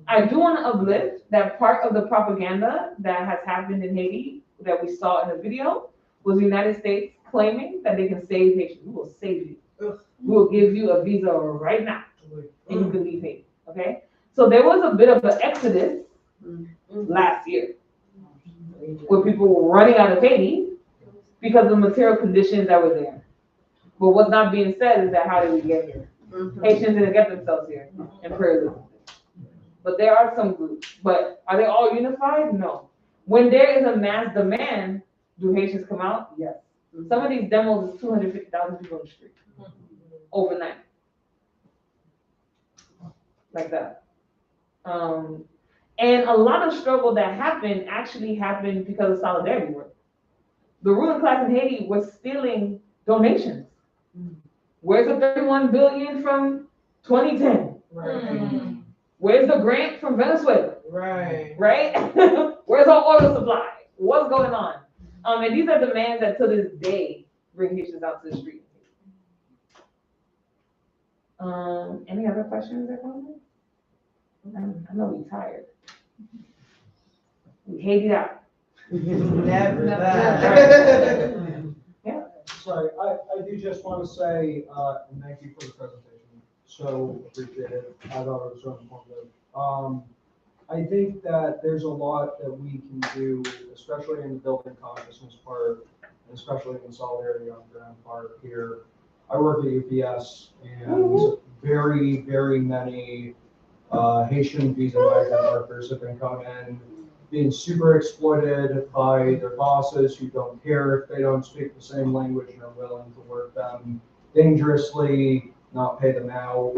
I do want to uplift that part of the propaganda that has happened in Haiti that we saw in the video was the United States claiming that they can save Haiti. We will save you. We will give you a visa right now, and you can leave Haiti. Okay? So there was a bit of an exodus last year, where people were running out of Haiti because of the material conditions that were there. But what's not being said is that how did we get here? Haitians didn't get themselves here, imperialism. But there are some groups. But are they all unified? No. When there is a mass demand, do Haitians come out? Yes. Some of these demos is 250,000 people on the street overnight, like that. And a lot of struggle that happened actually happened because of solidarity work. The ruling class in Haiti was stealing donations. Where's the 31 billion from 2010? Where's the grant from Venezuela? Right? Where's our oil supply? What's going on? And these are demands that to this day bring Haitians out to the street. Any other questions, everyone? I know we're tired. We hate it out. Never. Yeah. Sorry, I do just want to say, and thank you for the presentation. So appreciate it. I thought it was so informative. I think that there's a lot that we can do, especially in the building consciousness part, and especially in the solidarity on the ground part here. I work at UPS, and very, very many Haitian visa migrant workers have been coming in, being super exploited by their bosses who don't care if they don't speak the same language and are willing to work them dangerously, not pay them out.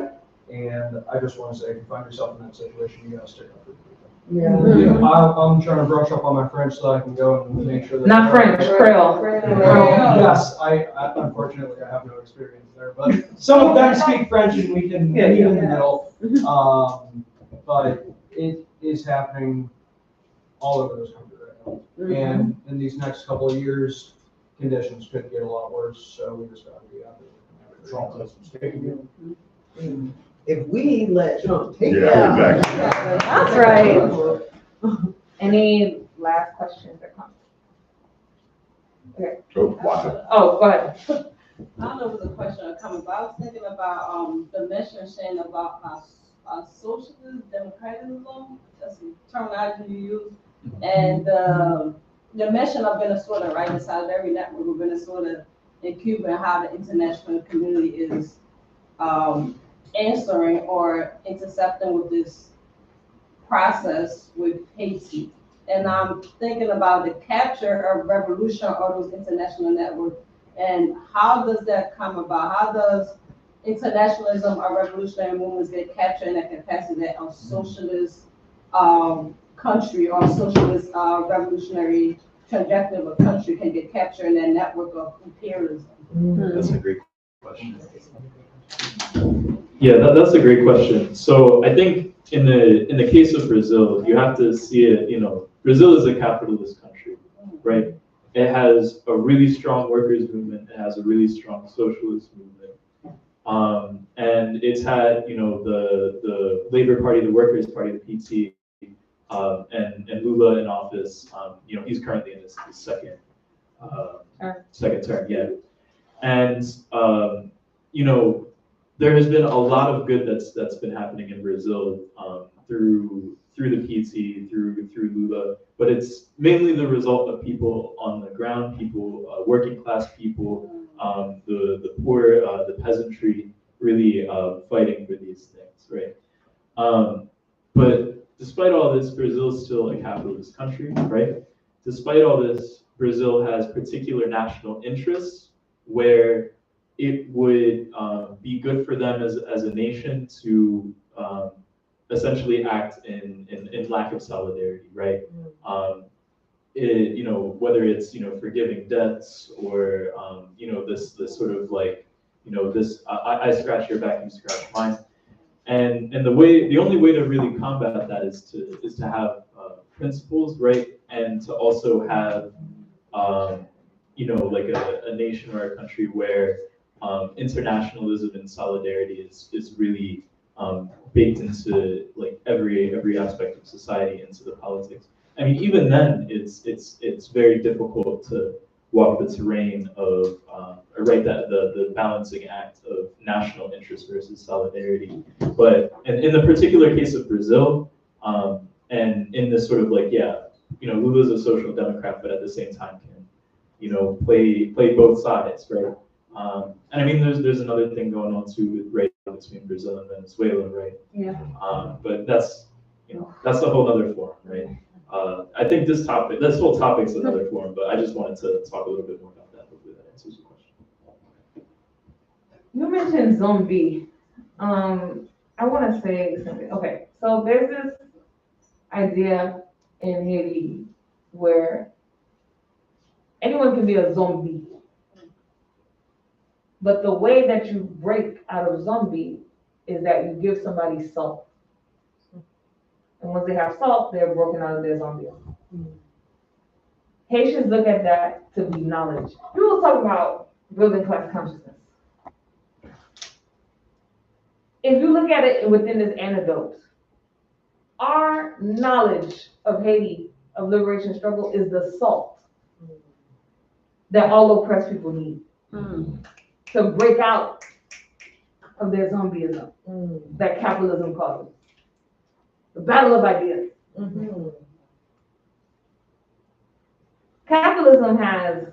And I just want to say, if you find yourself in that situation, you gotta stick up for people. Yeah. I'm trying to brush up on my French so I can go and make sure that. Not French, Creole. Yes, I unfortunately, I have no experience there, but some of them speak French and we can meet in the middle. But it is happening all over this country right now. And in these next couple of years, conditions could get a lot worse, so we just gotta be out there. If we let Trump take it Yeah, out. exactly. That's right. Any last questions or comments? Okay. Oh, watch it. Oh, go ahead. I don't know if it's a question or comment, but I was thinking about, the mission saying about socialism, democratism, that's the terminology you use. And, the mission of Venezuela, right, the Solidarity Network of Venezuela and Cuba, and how the international community is, answering or intercepting with this process with Haiti. And I'm thinking about the capture of revolution of those international networks, and how does that come about? How does internationalism or revolutionary movements get captured in that capacity that a socialist country or socialist revolutionary trajectory of a country can get captured in that network of imperialism? That's a great question. Yeah, that's a great question. So I think in the case of Brazil, you have to see it, Brazil is a capitalist country, right? It has a really strong workers movement. It has a really strong socialist movement. And it's had, the Labor Party, the Workers' Party, the PT, and Lula in office. He's currently in his second term, yeah. And, there has been a lot of good that's been happening in Brazil through the PT, through Lula, but it's mainly the result of people on the ground, people, working class people, the poor, the peasantry, really fighting for these things, right? But despite all this, Brazil is still a capitalist country, right? Despite all this, Brazil has particular national interests where it would be good for them as a nation to essentially act in lack of solidarity, right? Whether it's forgiving debts or this sort of like this I scratch your back, you scratch mine, and the only way to really combat that is to have principles, right, and to also have like a nation or a country where internationalism and solidarity is really baked into like every aspect of society, into the politics. I mean, even then, it's very difficult to walk the terrain of the balancing act of national interest versus solidarity. But in the particular case of Brazil, and in this sort of like Lula's a social democrat, but at the same time can play both sides, right? And I mean, there's another thing going on too, right, between Brazil and Venezuela, right? Yeah. But that's a whole other forum, right? I think this whole topic's another forum, but I just wanted to talk a little bit more about that. Hopefully that answers your question. You mentioned zombie. I want to say something. Okay, so there's this idea in Haiti where anyone can be a zombie. But the way that you break out of zombie is that you give somebody salt. And once they have salt, they're broken out of their zombie. Haitians look at that to be knowledge. People talk about building class consciousness. If you look at it within this anecdote, our knowledge of Haiti, of liberation struggle, is the salt that all oppressed people need to break out of their zombieism that capitalism causes. The battle of ideas. Capitalism has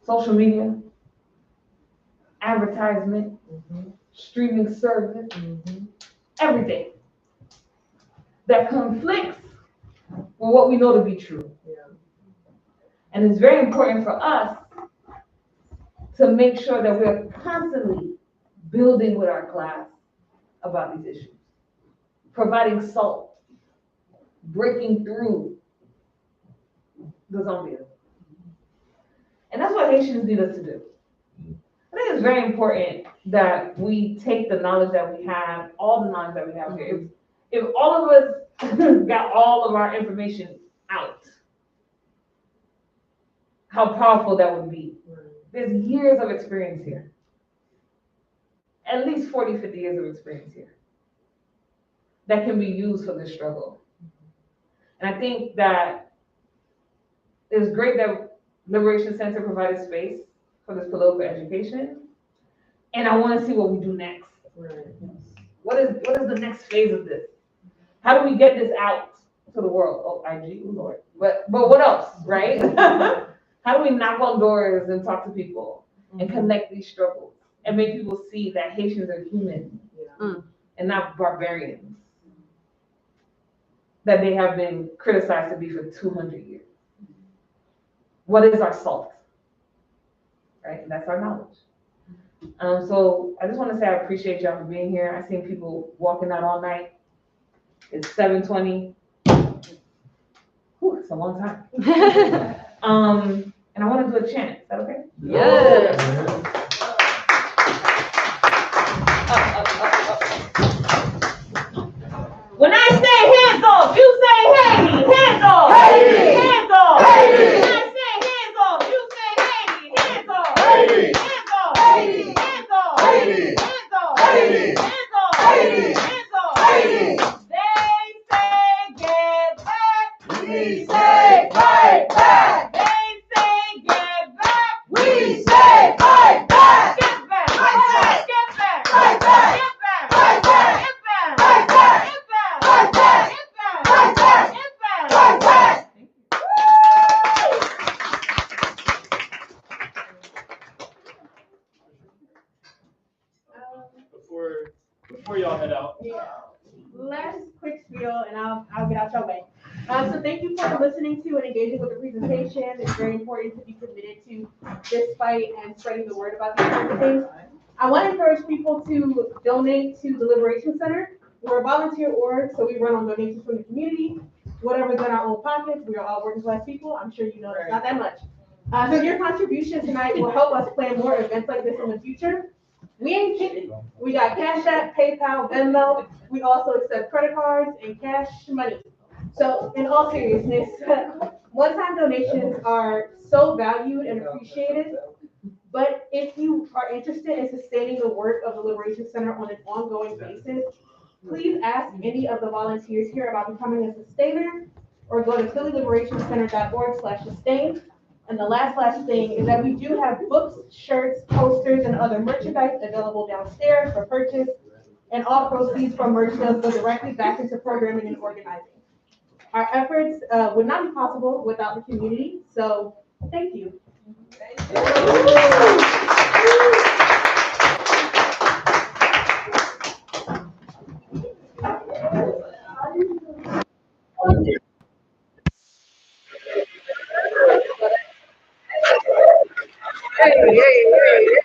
social media, advertisement, streaming service, everything that conflicts with what we know to be true. And it's very important for us to make sure that we're constantly building with our class about these issues, providing salt, breaking through the zombieism. And that's what Haitians need us to do. I think it's very important that we take the knowledge that we have, all the knowledge that we have here. If all of us got all of our information out, how powerful that would be. There's years of experience here. At least 40, 50 years of experience here that can be used for this struggle. And I think that it's great that Liberation Center provided space for this political education. And I want to see what we do next. What is the next phase of this? How do we get this out to the world? Oh, IG, Lord. But what else, right? How do we knock on doors and talk to people and connect these struggles and make people see that Haitians are human and not barbarians that they have been criticized to be for 200 years? What is our salt? Right? And that's our knowledge. So I just want to say I appreciate y'all for being here. I've seen people walking out all night. It's 7:20. Whew, it's a long time. And I want to do a chant. Is that okay? Yes. When I say hands off, you say Haiti. Hands off. Haiti. Hands off. Haiti. When I say hands off, you say Haiti. Hands off. Haiti. Hands off. Haiti. Hands off. Haiti. Hands off. Haiti. Hands off. Haiti. Hands off. Haiti. They say get back. We say fight back. They say get back. We say fight back. Get back. Fight back. Get back. Fight back. Get back. Fight back. Get back. Fight back. Get back. Fight back. Get back. Fight back. Get back. Fight back. Before y'all head out. Last quick spiel, and I'll get out your way. So thank you for listening to and engaging with the presentation. It's very important to be committed to this fight and spreading the word about these kinds of things. I want to encourage people to donate to the Liberation Center. We're a volunteer org, so we run on donations from the community. Whatever's in our own pockets, we are all working class people. I'm sure you know it's not that much. So your contribution tonight will help us plan more events like this in the future. We ain't kidding. We got Cash App, PayPal, Venmo. We also accept credit cards and cash money. So in all seriousness, one-time donations are so valued and appreciated. But if you are interested in sustaining the work of the Liberation Center on an ongoing basis, please ask any of the volunteers here about becoming a sustainer or go to phillyliberationcenter.org/sustain. And the last thing is that we do have books, shirts, posters, and other merchandise available downstairs for purchase. And all proceeds from merch sales go directly back into programming and organizing. Our efforts would not be possible without the community, so thank you. Hey, hey, hey.